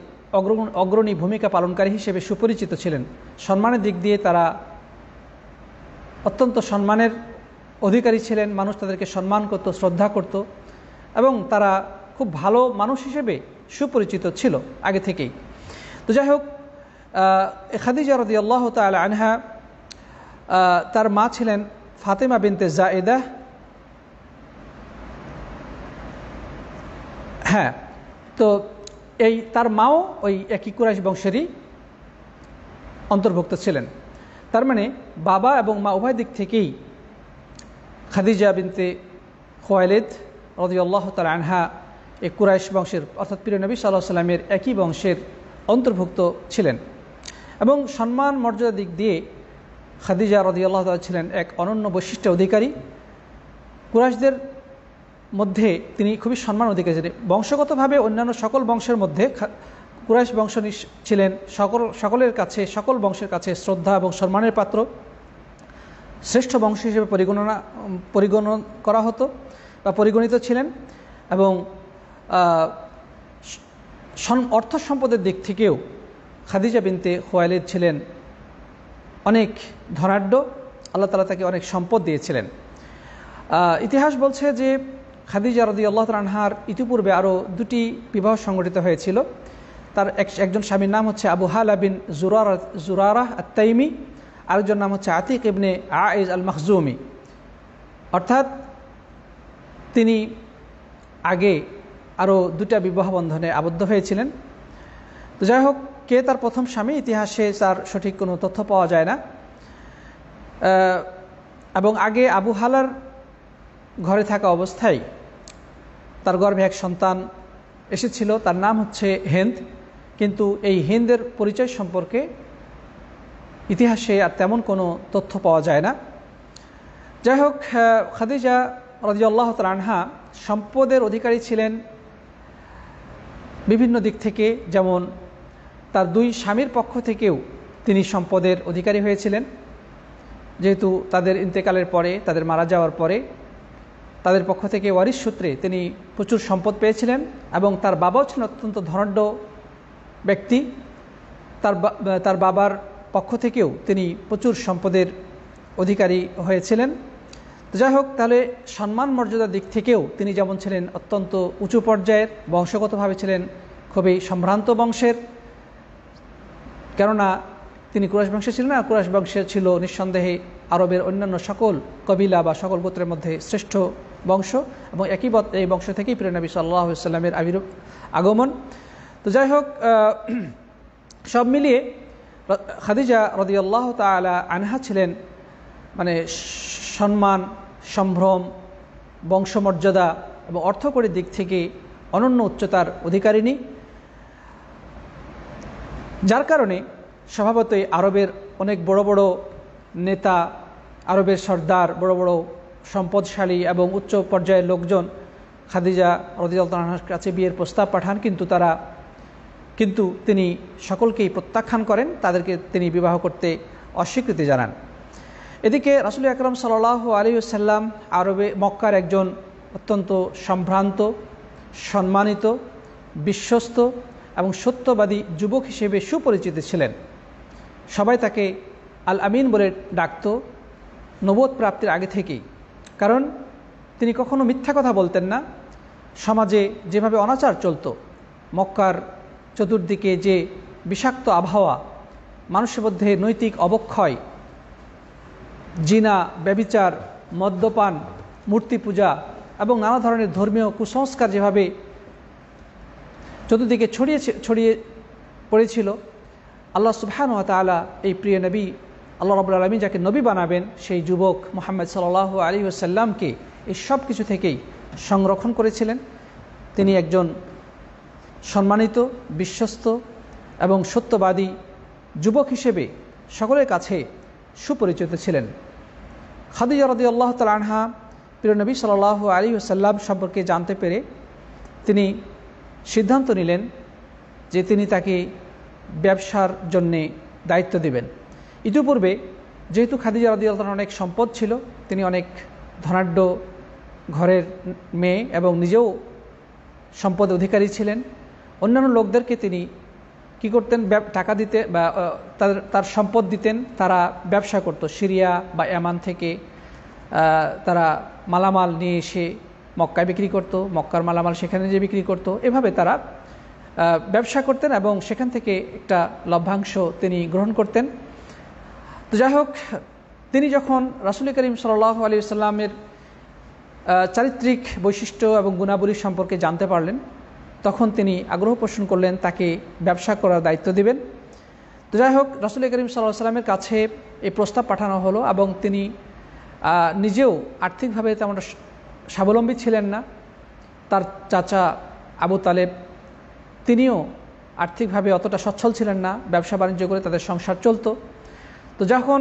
অগ্রণী ভূমিকা পালনকারী হিসেবে সুপরিচিত ছিলেন। সম্মানের দিক দিয়ে তারা অত্যন্ত সম্মানের অধিকারী ছিলেন। মানুষ তাদেরকে সম্মান করত, শ্রদ্ধা করত এবং তারা খুব ভালো মানুষ হিসেবে সুপরিচিত ছিল আগে থেকেই। তো যাই হোক, খাদিজা রাদিয়াল্লাহু তাআলা আনহা, তার মা ছিলেন ফাতেমা বিনতে জায়েদা। হ্যাঁ, তো তার মাও ওই একই কুরাইশ বংশেরই অন্তর্ভুক্ত ছিলেন। তার মানে বাবা এবং মা উভয় দিক থেকেই খাদিজা বিনতে খুয়াইলিদ রাদিয়াল্লাহু তাআলা আনহা এই কুরাইশ বংশের অর্থাৎ প্রিয় নবী সাল্লাল্লাহু আলাইহি ওয়াসাল্লামের একই বংশের অন্তর্ভুক্ত ছিলেন। এবং সম্মান মর্যাদার দিক দিয়ে খাদিজা রাদিয়াল্লাহু তাআলা ছিলেন এক অনন্য বৈশিষ্ট্যের অধিকারী। কুরাইশদের মধ্যে তিনি খুবই সম্মান অধিকারী ছিলেন। বংশগতভাবে অন্যান্য সকল বংশের মধ্যে কুরাইশ বংশ ছিলেন সকলের কাছে, সকল বংশের কাছে শ্রদ্ধা এবং সম্মানের পাত্র, শ্রেষ্ঠ বংশ হিসেবে পরিগণনা করা হতো বা পরিগণিত ছিলেন। এবং অর্থ সম্পদের দিক থেকেও খাদিজা বিনতে খুয়াইলিদ ছিলেন অনেক ধনাঢ্য। আল্লাহ তাআলা তাকে অনেক সম্পদ দিয়েছিলেন। ইতিহাস বলছে যে খাদিজা রাদিয়াল্লাহু তাআলা আনহার ইতিপূর্বে আরও দুটি বিবাহ সংঘটিত হয়েছিল। তার একজন স্বামীর নাম হচ্ছে আবু হালা বিন জুরারাহ আত-তাইমি, আরেকজন নাম হচ্ছে আতিক ইবনে আইজ আল মখজুমি। অর্থাৎ তিনি আগে আরও দুটা বিবাহ বন্ধনে আবদ্ধ হয়েছিলেন। তো যাই হোক, কে তার প্রথম স্বামী, ইতিহাসে তার সঠিক কোনো তথ্য পাওয়া যায় না। এবং আগে আবু হালার ঘরে থাকা অবস্থায় তার গর্ভে এক সন্তান এসেছিল, তার নাম হচ্ছে হিন্দ। কিন্তু এই হিন্দের পরিচয় সম্পর্কে ইতিহাসে আর তেমন কোনো তথ্য পাওয়া যায় না। যাই হোক, খাদিজা রাদিয়াল্লাহু তাআলা আনহা সম্পদের অধিকারী ছিলেন বিভিন্ন দিক থেকে। যেমন তার দুই স্বামীর পক্ষ থেকেও তিনি সম্পদের অধিকারী হয়েছিলেন, যেহেতু তাদের ইন্তেকালের পরে, তাদের মারা যাওয়ার পরে তাদের পক্ষ থেকে ওয়ারিশ সূত্রে তিনি প্রচুর সম্পদ পেয়েছিলেন। এবং তার বাবাও ছিলেন অত্যন্ত ধনাঢ্য ব্যক্তি। তার বাবার পক্ষ থেকেও তিনি প্রচুর সম্পদের অধিকারী হয়েছিলেন। যাই হোক, তাহলে সম্মান মর্যাদার দিক থেকেও তিনি যেমন ছিলেন অত্যন্ত উঁচু পর্যায়ের, বংশগতভাবে ছিলেন খুবই সম্ভ্রান্ত বংশের, কেননা তিনি কুরাইশ বংশে ছিলেন না। কুরাইশ বংশে ছিল নিঃসন্দেহে আরবের অন্যান্য সকল কবিলা বা সকল গোত্রের মধ্যে শ্রেষ্ঠ বংশ, এবং এই বংশ থেকেই প্রিয় নবী সাল্লাল্লাহু আলাইহি ওয়াসাল্লামের আগমন। তো যাই হোক, সব মিলিয়ে খাদিজা রাদিয়াল্লাহু তাআলা আনহা ছিলেন মানে সম্মান, সম্ভ্রম, বংশমর্যাদা এবং অর্থকরীর দিক থেকে অনন্য উচ্চতার অধিকারিণী, যার কারণে স্বভাবতই আরবের অনেক বড় বড় নেতা, আরবের সর্দার, বড় বড় সম্পদশালী এবং উচ্চ পর্যায়ের লোকজন খাদিজা রাদিয়াল্লাহু আনহার কাছে বিয়ের প্রস্তাব পাঠান, কিন্তু তিনি সকলকেই প্রত্যাখ্যান করেন, তাদেরকে তিনি বিবাহ করতে অস্বীকৃতি জানান। এদিকে রাসূল আকরাম সাল্লাল্লাহু আলাইহি ওয়াসাল্লাম আরবে মক্কার একজন অত্যন্ত সম্ভ্রান্ত, সম্মানিত, বিশ্বস্ত এবং সত্যবাদী যুবক হিসেবে সুপরিচিত ছিলেন। সবাই তাকে আল আমিন বলে ডাকত নবুয়ত প্রাপ্তির আগে থেকেই, কারণ তিনি কখনো মিথ্যা কথা বলতেন না। সমাজে যেভাবে অনাচার চলত, মক্কার চতুর্দিকে যে বিষাক্ত আবহাওয়া, মানুষের মধ্যে নৈতিক অবক্ষয়, জিনা, ব্যভিচার, মদ্যপান, মূর্তি পূজা এবং নানা ধরনের ধর্মীয় কুসংস্কার যেভাবে চতুর্দিকে ছড়িয়ে পড়েছিল, আল্লাহ সুবহানাহু ওয়া তাআলা এই প্রিয় নবী, আল্লাহ রাব্বুল আলামিন যাকে নবী বানাবেন, সেই যুবক মুহাম্মদ সাল্লাল্লাহু আলাইহি ওয়াসাল্লামকে এই সব কিছু থেকেই সংরক্ষণ করেছিলেন। তিনি একজন সম্মানিত, বিশ্বস্ত এবং সত্যবাদী যুবক হিসেবে সকলের কাছে সুপরিচিত ছিলেন। খাদিজা রাদিয়াল্লাহু তাআলা আনহা প্রিয় নবী সাল্লাল্লাহু আলাইহি ওয়াসাল্লাম সম্পর্কে জানতে পেরে তিনি সিদ্ধান্ত নিলেন যে তিনি তাকে ব্যবসার জন্যে দায়িত্ব দেবেন। ইতিপূর্বে যেহেতু খাদিজা রাদিয়াল্লাহু তাআলার অনেক সম্পদ ছিল, তিনি অনেক ধনাঢ্য ঘরের মেয়ে এবং নিজেও সম্পদ অধিকারী ছিলেন, অন্যান্য লোকদেরকে তিনি কি করতেন, টাকা দিতে বা তার সম্পদ দিতেন, তারা ব্যবসা করত। সিরিয়া বা ইয়ামান থেকে তারা মালামাল নিয়ে এসে মক্কায় বিক্রি করত, মক্কার মালামাল সেখানে যে বিক্রি করত, এভাবে তারা ব্যবসা করতেন এবং সেখান থেকে একটা লভ্যাংশ তিনি গ্রহণ করতেন। তো যাই হোক, তিনি যখন রাসূল করিম সাল্লাল্লাহু আলাইহি ওয়াসাল্লামের চারিত্রিক বৈশিষ্ট্য এবং গুণাবলী সম্পর্কে জানতে পারলেন, তখন তিনি আগ্রহ পোষণ করলেন তাকে ব্যবসা করার দায়িত্ব দিবেন। তো যাই হোক, রাসূল করিম সাল্লাল্লাহু আলাইহি ওয়াসাল্লামের কাছে এই প্রস্তাব পাঠানো হলো এবং তিনি নিজেও আর্থিকভাবে তেমন স্বাবলম্বী ছিলেন না। তার চাচা আবু তালেব, তিনিও আর্থিকভাবে অতটা সচ্ছল ছিলেন না, ব্যবসা বাণিজ্য করে তাদের সংসার চলত। তো যখন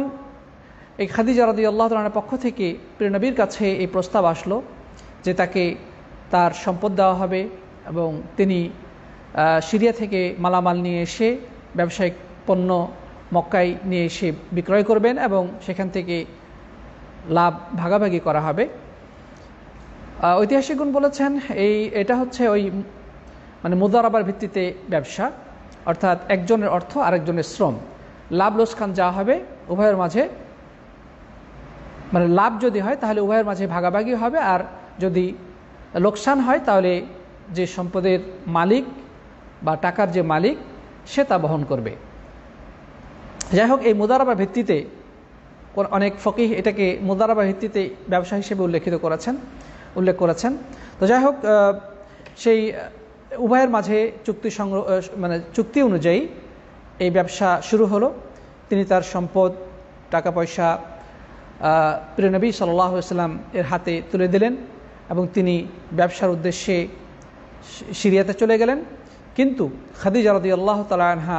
এই খাদিজা রাদিয়াল্লাহু তাআলার পক্ষ থেকে প্রিয় নবীর কাছে এই প্রস্তাব আসলো যে তাকে তার সম্পদ দেওয়া হবে এবং তিনি সিরিয়া থেকে মালামাল নিয়ে এসে ব্যবসায়িক পণ্য মক্কায় নিয়ে এসে বিক্রয় করবেন এবং সেখান থেকে লাভ ভাগাভাগি করা হবে। ঐতিহাসিকগণ বলেছেন এটা হচ্ছে ওই মানে মুদারাবার ভিত্তিতে ব্যবসা, অর্থাৎ একজনের অর্থ আরেকজনের শ্রম, লাভ লোকসান যা হবে উভয়ের মাঝে, মানে লাভ যদি হয় তাহলে উভয়ের মাঝে ভাগাভাগি হবে, আর যদি লোকসান হয় তাহলে যে সম্পদের মালিক বা টাকার যে মালিক সে তা বহন করবে। যাই হোক, এই মুদারাবার ভিত্তিতে অনেক ফকিহ এটাকে মুদারাবার ভিত্তিতে ব্যবসা হিসেবে উল্লেখ করেছেন। তো যাই হোক, সেই উভয়ের মাঝে চুক্তি অনুযায়ী এই ব্যবসা শুরু হলো। তিনি তার সম্পদ, টাকা পয়সা প্রিয় নবী সাল্লাল্লাহু আলাইহি ওয়াসাল্লাম এর হাতে তুলে দিলেন এবং তিনি ব্যবসার উদ্দেশ্যে সিরিয়াতে চলে গেলেন। কিন্তু খাদিজা রাদিয়াল্লাহু তাআলা আনহা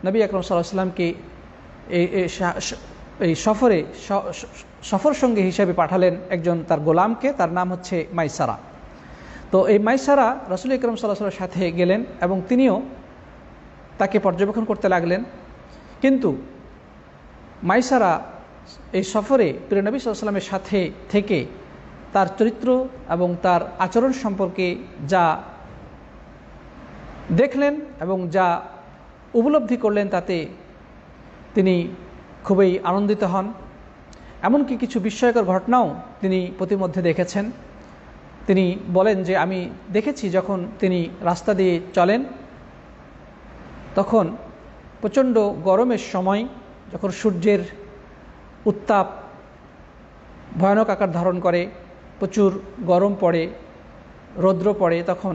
নবী আকরাম সাল্লাল্লাহু আলাইহি ওয়াসাল্লামকে এই সফর সঙ্গী হিসেবে পাঠালেন একজন তার গোলামকে, তার নাম হচ্ছে মাইসারা। তো এই মাইসারা রাসূল আকরাম সাল্লাল্লাহু আলাইহি ওয়াসাল্লামের সাথে গেলেন এবং তিনিও তাকে পর্যবেক্ষণ করতে লাগলেন। কিন্তু মাইসারা এই সফরে প্রিয় নবী সাল্লাল্লাহু আলাইহি ওয়াসাল্লামের সাথে থেকে তার চরিত্র এবং তার আচরণ সম্পর্কে যা দেখলেন এবং যা উপলব্ধি করলেন, তাতে তিনি খুবই আনন্দিত হন। এমনকি কিছু বিস্ময়কর ঘটনাও তিনি প্রতিমধ্যে দেখেছেন। তিনি বলেন যে আমি দেখেছি যখন তিনি রাস্তা দিয়ে চলেন তখন প্রচণ্ড গরমের সময়, যখন সূর্যের উত্তাপ ভয়ানক আকার ধারণ করে, প্রচুর গরম পড়ে, রৌদ্র পড়ে, তখন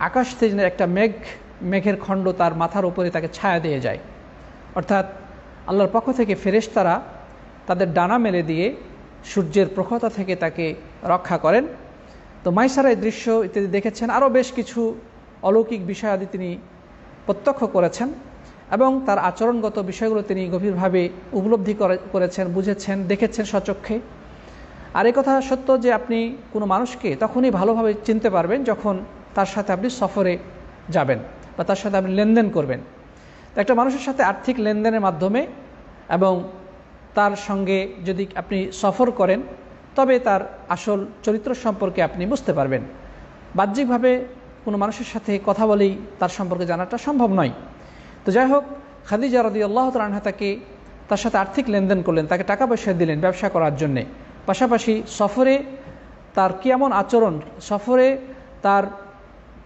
আকাশ থেকে একটা মেঘের খণ্ড তার মাথার উপরে তাকে ছায়া দিয়ে যায়। অর্থাৎ আল্লাহর পক্ষ থেকে ফেরেশতারা তাদের ডানা মেলে দিয়ে সূর্যের প্রখরতা থেকে তাকে রক্ষা করেন। তো মাইসারা এই দৃশ্য ইত্যাদি দেখেছেন, আরও বেশ কিছু অলৌকিক বিষয়াদি তিনি প্রত্যক্ষ করেছেন এবং তার আচরণগত বিষয়গুলো তিনি গভীরভাবে উপলব্ধি করেছেন, বুঝেছেন, দেখেছেন স্বচক্ষে। আর এই কথা সত্য যে আপনি কোনো মানুষকে তখনই ভালোভাবে চিনতে পারবেন যখন তার সাথে আপনি সফরে যাবেন বা তার সাথে আপনি লেনদেন করবেন। তো একটা মানুষের সাথে আর্থিক লেনদেনের মাধ্যমে এবং তার সঙ্গে যদি আপনি সফর করেন তবে তার আসল চরিত্র সম্পর্কে আপনি বুঝতে পারবেন। বাহ্যিকভাবে কোনো মানুষের সাথে কথা বলেই তার সম্পর্কে জানাটা সম্ভব নয়। তো যাই হোক, খাদিজা রাদিয়াল্লাহু তাআলা আনহা তার সাথে আর্থিক লেনদেন করলেন, তাকে টাকা পয়সা দিলেন ব্যবসা করার জন্যে। পাশাপাশি সফরে তার কেমন আচরণ, সফরে তার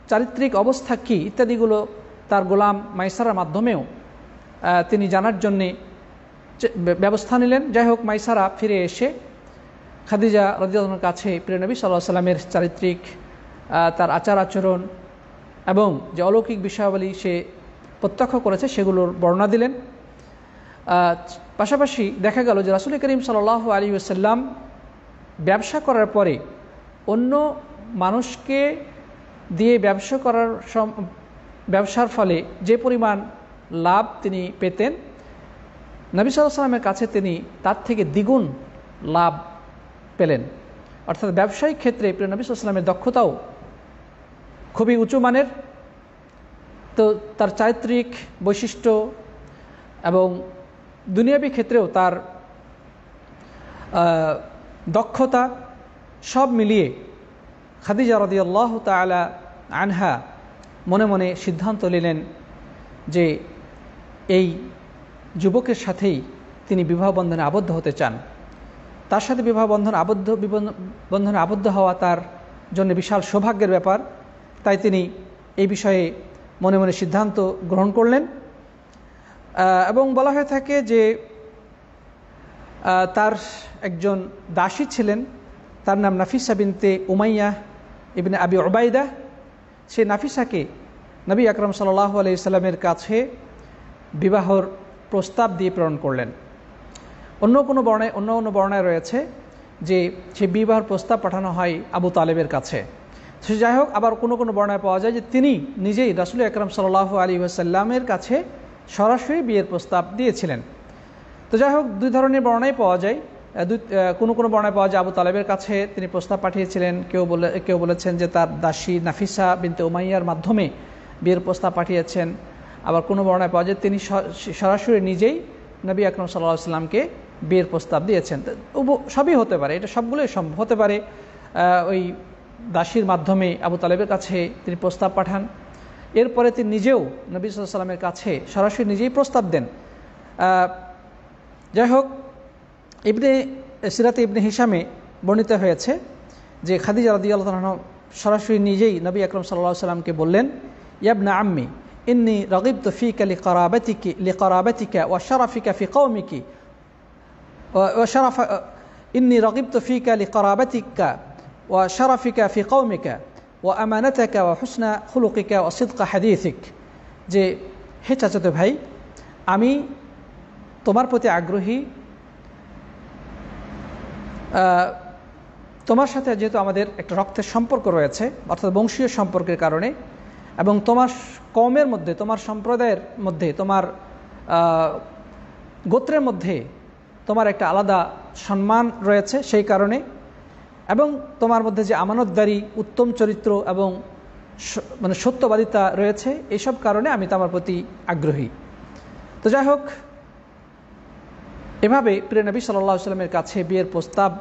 চারিত্রিক অবস্থা কী ইত্যাদিগুলো তার গোলাম মাইসারার মাধ্যমেও তিনি জানার জন্যে ব্যবস্থা নিলেন। যাই হোক, মাইসারা ফিরে এসে খাদিজা রাদিয়াল্লাহু আনহার কাছে প্রিয় নবী সাল্লাল্লাহু আলাইহি ওয়াসাল্লামের চারিত্রিক, তার আচার আচরণ এবং যে অলৌকিক বিষয়াবলী সে প্রত্যক্ষ করেছে সেগুলোর বর্ণনা দিলেন। পাশাপাশি দেখা গেল যে রাসূল করিম সাল্লাল্লাহু আলাইহি ওয়াসাল্লাম ব্যবসা করার পরে অন্য মানুষকে দিয়ে ব্যবসার ফলে যে পরিমাণ লাভ তিনি পেতেন, নবী সাল্লাল্লাহু আলাইহি ওয়াসাল্লামের কাছে তিনি তার থেকে দ্বিগুণ লাভ পেলেন। অর্থাৎ ব্যবসায়িক ক্ষেত্রে প্রিয় নবী সাল্লাল্লাহু আলাইহি ওয়াসাল্লামের দক্ষতাও খুবই উঁচু মানের। তো তার চারিত্রিক বৈশিষ্ট্য এবং দুনিয়াবী ক্ষেত্রেও তার দক্ষতা সব মিলিয়ে খাদিজা রাদিয়াল্লাহু তাআলা আনহা মনে মনে সিদ্ধান্ত নিলেন যে এই যুবকের সাথেই তিনি বিবাহ বন্ধনে আবদ্ধ হতে চান। তার সাথে বিবাহ বন্ধনে আবদ্ধ হওয়া তার জন্য বিশাল সৌভাগ্যের ব্যাপার। তাই তিনি এই বিষয়ে মনে মনে সিদ্ধান্ত গ্রহণ করলেন। এবং বলা হয়ে থাকে যে তার একজন দাসী ছিলেন, তার নাম নাফিসা বিনতে উমাইয়া ইবনে আবি উবাইদা। সে নাফিসাকে নবী আকরাম সাল্লাল্লাহু আলাইহি ওয়াসাল্লামের কাছে বিবাহর প্রস্তাব দিয়ে প্রেরণ করলেন। অন্য বর্ণায় রয়েছে যে সে বিবাহের প্রস্তাব পাঠানো হয় আবু তালেবের কাছে। সে যাই হোক, আবার কোনো বর্ণায় পাওয়া যায় যে তিনি নিজেই রাসূল আকরাম সাল্লাল্লাহু আলাইহি ওয়াসাল্লামের কাছে সরাসরি বিয়ের প্রস্তাব দিয়েছিলেন। তো যাই হোক, দুই ধরনের বর্ণাই পাওয়া যায়। কোনো বর্ণায় পাওয়া যায় আবু তালেবের কাছে তিনি প্রস্তাব পাঠিয়েছিলেন, কেউ বলেছেন যে তার দাসী নাফিসা বিনতে উমাইয়ার মাধ্যমে বিয়ের প্রস্তাব পাঠিয়েছেন। আবার কোনো বর্ণায় পাওয়া যায় তিনি সরাসরি নিজেই নবী আকরাম সাল্লাল্লাহু আলাইহি ওয়াসাল্লামকে বিয়ের প্রস্তাব দিয়েছেন। সবই হতে পারে, এটা সবগুলোই সম্ভব হতে পারে। ওই দাসীর মাধ্যমে আবু তালেবের কাছে তিনি প্রস্তাব পাঠান, এরপরে তিনি নিজেও নবী সাল্লাল্লাহু আলাইহি ওয়াসাল্লামের কাছে সরাসরি নিজেই প্রস্তাব দেন। যাই হোক, সিরাতে ইবনে হিশামে বর্ণিত হয়েছে যে খাদিজা রাদিয়াল্লাহু আনহা সরাসরি নিজেই নবী আকরাম সাল্লাল্লাহু আলাইহি ওয়াসাল্লামকে বললেন, ইবনা আম্মি ইন্নী রাগিবতু ফীকা লিকারাবাতিকা ওয়া শারাফিকা ফি কওমিকি ইন্নী রাগিবতু ফীকা লিকারাবাতিকা ওয়া শারাফিকা ফি কওমিকা ওয়া আমানাতাকা ওয়া হুসনা খুলুকিকা ওয়া সিদকা হাদিসিক। যে হে চাচাতো ভাই, আমি তোমার প্রতি আগ্রহী, তোমার সাথে যেহেতু আমাদের একটা রক্তের সম্পর্ক রয়েছে, অর্থাৎ বংশীয় সম্পর্কের কারণে, এবং তোমার কওমের মধ্যে, তোমার সম্প্রদায়ের মধ্যে, তোমার গোত্রের মধ্যে তোমার একটা আলাদা সম্মান রয়েছে সেই কারণে, এবং তোমার মধ্যে যে আমানতদারি, উত্তম চরিত্র এবং সত্যবাদিতা রয়েছে, এইসব কারণে আমি তোমার প্রতি আগ্রহী। তো যাই হোক, এভাবে প্রিয় নবী সাল্লাল্লাহু আলাইহি ওয়াসাল্লামের কাছে বিয়ের প্রস্তাব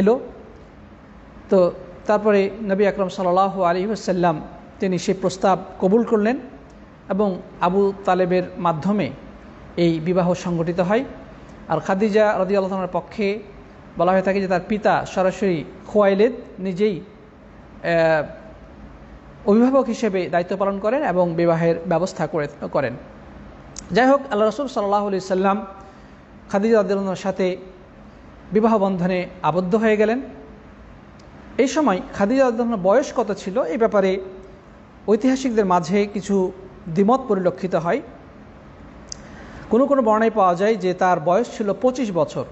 এলো। তো তারপরে নবী আকরাম সাল্লাল্লাহু আলাইহি ওয়াসাল্লাম তিনি সেই প্রস্তাব কবুল করলেন এবং আবু তালেবের মাধ্যমে এই বিবাহ সংগঠিত হয়। আর খাদিজা রাদিয়াল্লাহু আনহার পক্ষে বলা হয়ে থাকে যে তার পিতা সরাসরি খুয়াইলিদ নিজেই অভিভাবক হিসেবে দায়িত্ব পালন করেন এবং বিবাহের ব্যবস্থা করেন। যাই হোক, আল্লাহ রাসূল সাল্লাল্লাহু আলাইহি ওয়াসাল্লাম খাদিজা রাদিয়াল্লাহু আনহার সাথে বিবাহ বন্ধনে আবদ্ধ হয়ে গেলেন। এই সময় খাদিজা রাদিয়াল্লাহু আনহার বয়স কত ছিল এই ব্যাপারে ঐতিহাসিকদের মাঝে কিছু দ্বিমত পরিলক্ষিত হয়। কোনো বর্ণায় পাওয়া যায় যে তার বয়স ছিল 25 বছর,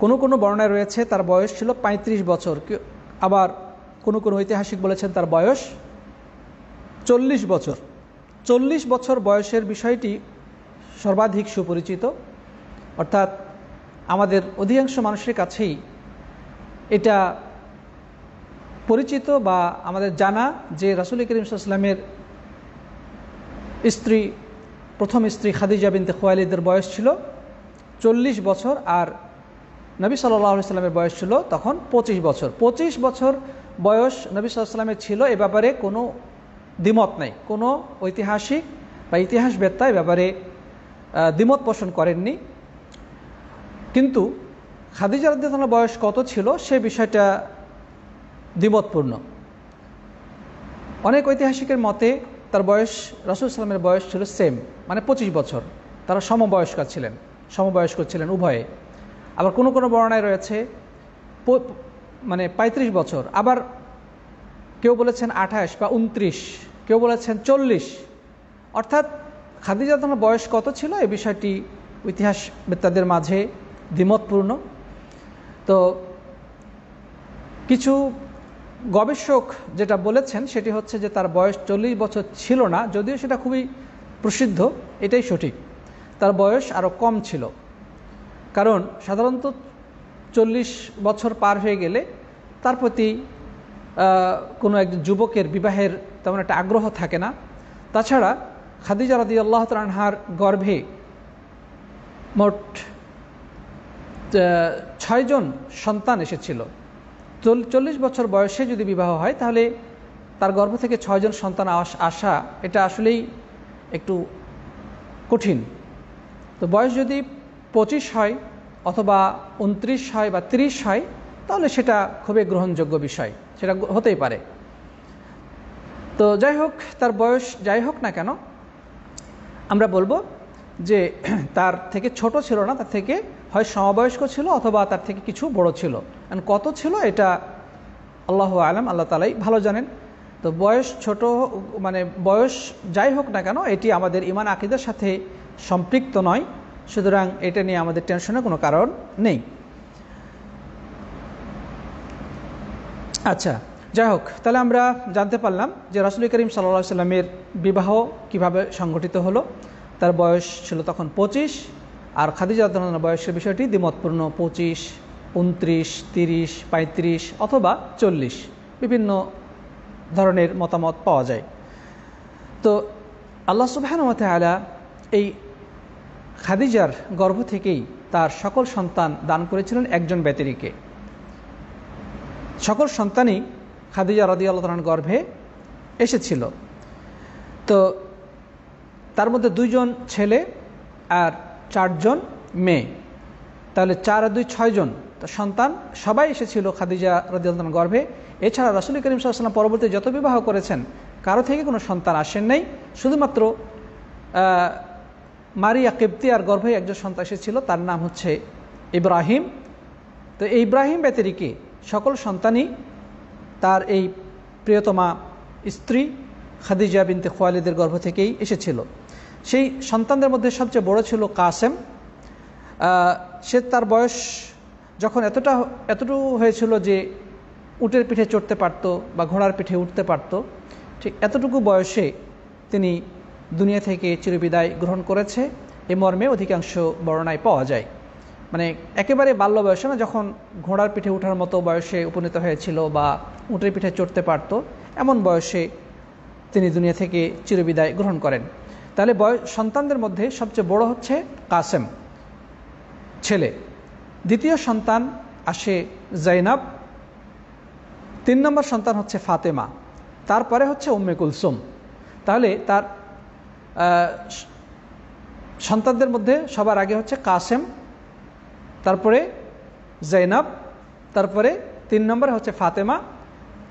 কোনো বর্ণায় রয়েছে তার বয়স ছিল 35 বছর, আবার কোনো ঐতিহাসিক বলেছেন তার বয়স 40 বছর। 40 বছর বয়সের বিষয়টি সর্বাধিক সুপরিচিত, অর্থাৎ আমাদের অধিকাংশ মানুষের কাছেই এটা পরিচিত বা আমাদের জানা যে রাসূল করিম সাল্লাল্লাহু আলাইহি ওয়াসাল্লামের প্রথম স্ত্রী খাদিজা বিনতে খুয়াইলিদের বয়স ছিল 40 বছর, আর নবী সাল্লাল্লাহু আলাইহি সাল্লামের বয়স ছিল তখন 25 বছর। 25 বছর বয়স নবী সাল্লাল্লাহু আলাইহি সাল্লামের ছিল, এ ব্যাপারে কোনো দ্বিমত নেই। কোনো ঐতিহাসিক বা ইতিহাসবেত্তা এ ব্যাপারে দ্বিমত পোষণ করেননি। কিন্তু খাদিজা রাদিয়াল্লাহু আনহার বয়স কত ছিল সে বিষয়টা দ্বিমতপূর্ণ। অনেক ঐতিহাসিকের মতে তার বয়স, রাসূল সাল্লামের বয়স ছিল সেম, মানে 25 বছর। তারা সমবয়স্ক ছিলেন উভয়ে। আবার কোনো কোনো বর্ণনায় রয়েছে মানে 35 বছর, আবার কেউ বলেছেন 28 বা 29, কেউ বলেছেন 40। অর্থাৎ খাদিজা রাদিয়াল্লাহু আনহার বয়স কত ছিল এই বিষয়টি ইতিহাসবেত্তাদের মাঝে দ্বিমতপূর্ণ। তো কিছু গবেষক যেটা বলেছেন সেটি হচ্ছে যে তার বয়স 40 বছর ছিল না, যদিও সেটা খুবই প্রসিদ্ধ, এটাই সঠিক। তার বয়স আরও কম ছিল, কারণ সাধারণত 40 বছর পার হয়ে গেলে তার প্রতি কোনো একজন যুবকের বিবাহের তেমন একটা আগ্রহ থাকে না। তাছাড়া খাদিজা রাদিয়াল্লাহু তাআলা আনহার গর্ভে মোট 6 জন সন্তান এসেছিল। 40 বছর বয়সে যদি বিবাহ হয় তাহলে তার গর্ভ থেকে 6 জন সন্তান আসা এটা আসলেই একটু কঠিন। তো বয়স যদি 25 হয় অথবা 29 হয় বা 30 হয় তাহলে সেটা খুবই গ্রহণযোগ্য বিষয়, সেটা হতেই পারে। তো যাই হোক, তার বয়স যাই হোক না কেন, আমরা বলবো যে তার থেকে ছোট ছিল না, তার থেকে হয় সমবয়স্ক ছিল অথবা তার থেকে কিছু বড় ছিল। কত ছিল এটা আল্লাহু আলাম, আল্লাহ তাআলাই ভালো জানেন। তো বয়স ছোট, মানে বয়স যাই হোক না কেন, এটি আমাদের ঈমান আকীদার সাথে সম্পৃক্ত নয়, সুতরাং এটা নিয়ে আমাদের টেনশনের কোনো কারণ নেই। আচ্ছা, যাই হোক, তাহলে আমরা জানতে পারলাম যে রাসূল করিম সাল্লাল্লাহু আলাইহি সাল্লামের বিবাহ কিভাবে সংঘটিত হলো। তার বয়স ছিল তখন 25, আর খাদিজা রাদিয়াল্লাহু আনহার বয়সের বিষয়টি দ্বিমতপূর্ণ, 25, 29, 30, 35 অথবা 40, বিভিন্ন ধরনের মতামত পাওয়া যায়। তো আল্লাহ সুবহানাহু ওয়া তাআলা এই খাদিজার গর্ভ থেকেই তার সকল সন্তান দান করেছিলেন একজন ব্যতিরিকে। সকল সন্তানই খাদিজা রাদিয়াল্লাহু আনহার গর্ভে এসেছিল। তো তার মধ্যে 2 জন ছেলে আর 4 জন মেয়ে, তাহলে 4 আর 2 6 জন তো সন্তান সবাই এসেছিল খাদিজা রাদিয়াল্লাহু আনহার গর্ভে। এছাড়া রাসূল করিম সাল্লাল্লাহু আলাইহি ওয়াসাল্লাম পরবর্তী যত বিবাহ করেছেন কারো থেকে কোনো সন্তান আসেন নাই, শুধুমাত্র মারিয়া কিবতিয়ার গর্ভে একজন সন্তান এসেছিল, তার নাম হচ্ছে ইব্রাহিম। তো এই ইব্রাহিম ব্যতিরিকে সকল সন্তানই তার এই প্রিয়তমা স্ত্রী খাদিজা বিনতে খুয়াইলিদের গর্ভ থেকেই এসেছিল। সেই সন্তানদের মধ্যে সবচেয়ে বড় ছিল কাসেম। সে তার বয়স যখন এতটুকু হয়েছিল যে উটের পিঠে চড়তে পারত বা ঘোড়ার পিঠে উঠতে পারত, ঠিক এতটুকু বয়সে তিনি দুনিয়া থেকে চিরবিদায় গ্রহণ করেছে, এ মর্মে অধিকাংশ বর্ণনায় পাওয়া যায়। মানে একেবারে বাল্য বয়সে না, যখন ঘোড়ার পিঠে ওঠার মতো বয়সে উপনীত হয়েছিল বা উটের পিঠে চড়তে পারত, এমন বয়সে তিনি দুনিয়া থেকে চিরবিদায় গ্রহণ করেন। তাহলে সন্তানদের মধ্যে সবচেয়ে বড় হচ্ছে কাসেম, ছেলে। দ্বিতীয় সন্তান আসে জাইনাব, 3 নম্বর সন্তান হচ্ছে ফাতেমা, তারপরে হচ্ছে উম্মে কুলসুম। তাহলে তার সন্তানদের মধ্যে সবার আগে হচ্ছে কাসেম, তারপরে জাইনাব, তারপরে 3 নম্বরে হচ্ছে ফাতেমা,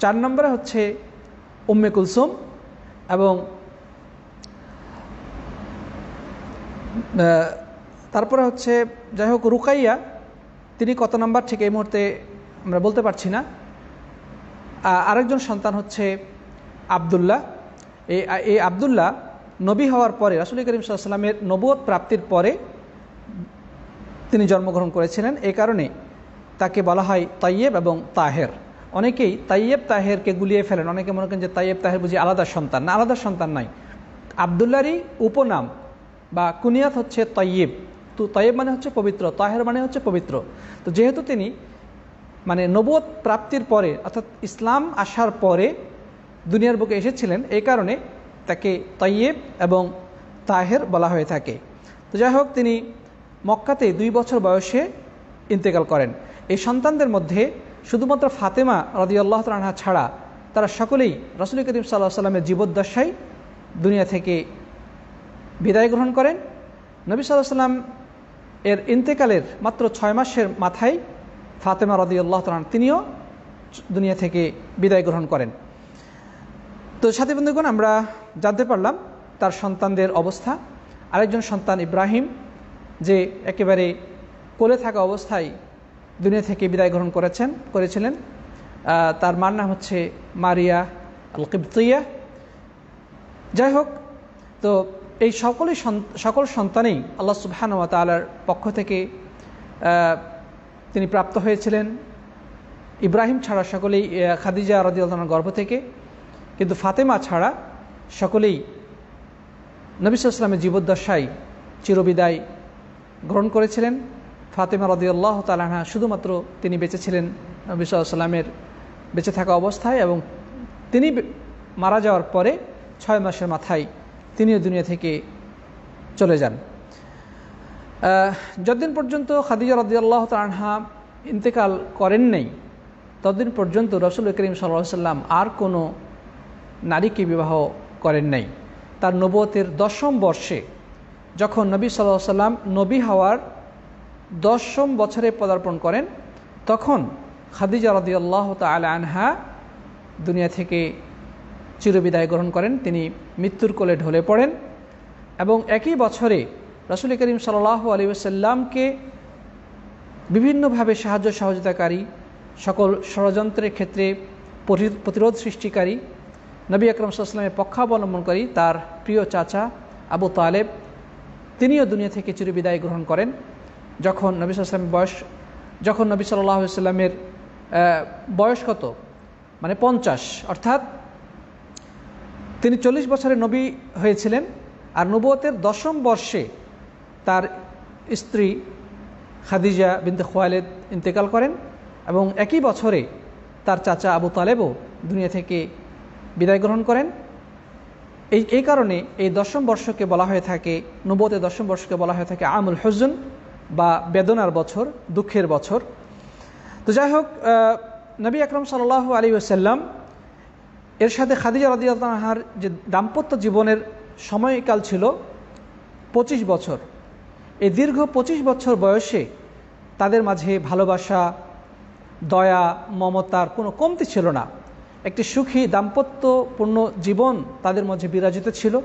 4 নম্বরে হচ্ছে উম্মে কুলসুম, এবং তারপরে হচ্ছে যাই হোক রুকাইয়া, তিনি কত নাম্বার ঠিক এই মুহূর্তে আমরা বলতে পারছি না। আরেকজন সন্তান হচ্ছে আবদুল্লাহ। এই আবদুল্লাহ নবী হওয়ার পরে, রাসূল করিম সাল্লাল্লাহু আলাইহি ওয়াসাল্লামের নবুয়ত প্রাপ্তির পরে তিনি জন্মগ্রহণ করেছিলেন। এই কারণে তাকে বলা হয় তাইয়েব এবং তাহের। অনেকেই তাইয়েব তাহেরকে গুলিয়ে ফেলেন, অনেকে মনে করেন যে তাইয়েব তাহের বুঝি আলাদা সন্তান। না, আলাদা সন্তান নাই। আবদুল্লাহরই উপনাম বা কুনিয়াত হচ্ছে তাইয়েব। তো তাইয়েব মানে হচ্ছে পবিত্র, তাহের মানে হচ্ছে পবিত্র। তো যেহেতু তিনি মানে নবুয়ত প্রাপ্তির পরে, অর্থাৎ ইসলাম আসার পরে দুনিয়ার বুকে এসেছিলেন, এই কারণে তাকে তাইয়েব এবং তাহের বলা হয়ে থাকে। তো যাই হোক, তিনি মক্কাতে 2 বছর বয়সে ইন্তেকাল করেন। এই সন্তানদের মধ্যে শুধুমাত্র ফাতেমা রাদিয়াল্লাহু তাআলা আনহা ছাড়া তারা সকলেই রাসূল করিম সাল্লাল্লাহু আলাইহি ওয়াসাল্লামের জীবদ্দশায় দুনিয়া থেকে বিদায় গ্রহণ করেন। নবী সাল্লাল্লাহু আলাইহি ওয়াসাল্লাম এর ইন্তেকালের মাত্র 6 মাসের মাথায় ফাতেমা রাদিয়াল্লাহু তাআলা তিনিও দুনিয়া থেকে বিদায় গ্রহণ করেন। তো সাথী বন্ধুগণ, আমরা জানতে পারলাম তার সন্তানদের অবস্থা। আরেকজন সন্তান ইব্রাহিম, যে একেবারে কোলে থাকা অবস্থায় দুনিয়া থেকে বিদায় গ্রহণ করেছিলেন। তার মার নাম হচ্ছে মারিয়া আল কিবতিয়া। যাই হোক, তো এই সকল সন্তানেই আল্লাহ সুবহানাহু ওয়া তাআলার পক্ষ থেকে তিনি প্রাপ্ত হয়েছিলেন। ইব্রাহিম ছাড়া সকলেই খাদিজা রাদিয়াল্লাহু আনহার গর্ভ থেকে, কিন্তু ফাতেমা ছাড়া সকলেই নবী সাল্লাল্লাহু আলাইহি ওয়াসাল্লামের জীবদ্দশায় চিরবিদায় গ্রহণ করেছিলেন। ফাতেমা রাদিয়াল্লাহু তাআলা আনহা শুধুমাত্র তিনি বেঁচে ছিলেন নবী সাল্লাল্লাহু আলাইহি ওয়াসাল্লামের বেঁচে থাকা অবস্থায়, এবং তিনি মারা যাওয়ার পরে 6 মাসের মাথায় তিনিও দুনিয়া থেকে চলে যান। যতদিন পর্যন্ত খাদিজা রাদিয়াল্লাহু তাআলা আনহা ইন্তেকাল করেন নাই, ততদিন পর্যন্ত রাসূল করিম সাল্লাল্লাহু আলাইহি ওয়াসাল্লাম আর কোনো নারীকে বিবাহ করেন নাই। তার নবুয়তের 10ম বর্ষে যখন নবী সাল্লাল্লাহু আলাইহি ওয়াসাল্লাম নবী হওয়ার 10ম বছরে পদার্পণ করেন, তখন খাদিজা রাদিয়াল্লাহু তাআলা আনহা দুনিয়া থেকে চিরবিদায় গ্রহণ করেন। তিনি মৃত্যুর কোলে ঢলে পড়েন এবং একই বছরে রাসূল করিম সাল্লাল্লাহু আলাইহি ওয়াসাল্লামকে বিভিন্নভাবে সাহায্য সহযোগিতাকারী, সকল ষড়যন্ত্রের ক্ষেত্রে প্রতিরোধ সৃষ্টিকারী, নবী আকরাম সাল্লাল্লাহু আলাইহি ওয়াসাল্লামের পক্ষাবলম্বনকারী তার প্রিয় চাচা আবু তালেব, তিনিও দুনিয়া থেকে চিরবিদায় গ্রহণ করেন। যখন নবী সাল্লাল্লাহু আলাইহি ওয়াসাল্লামের বয়স কত, মানে 50, অর্থাৎ তিনি 40 বছরের নবী হয়েছিলেন। আর নবুয়তের 10ম বর্ষে তার স্ত্রী খাদিজা বিনতে খুয়াইলিদ ইন্তেকাল করেন এবং একই বছরে তার চাচা আবু তালেবও দুনিয়া থেকে বিদায় গ্রহণ করেন। এই কারণে এই 10ম বর্ষকে বলা হয়ে থাকে, নবুয়তের 10ম বর্ষকে বলা হয়ে থাকে আমুল হুজন বা বেদনার বছর, দুঃখের বছর। তো যাই হোক, নবী আকরাম সাল্লাল্লাহু আলাইহি ওয়াসাল্লাম এর সাথে খাদিজা রাদিয়াল্লাহু আনহার যে দাম্পত্য জীবনের সময়কাল ছিল 25 বছর। এই দীর্ঘ 25 বছর বয়সে তাদের মাঝে ভালোবাসা, দয়া, মমতার কোনো কমতি ছিল না। একটি সুখী দাম্পত্যপূর্ণ জীবন তাদের মাঝে বিরাজিত ছিল।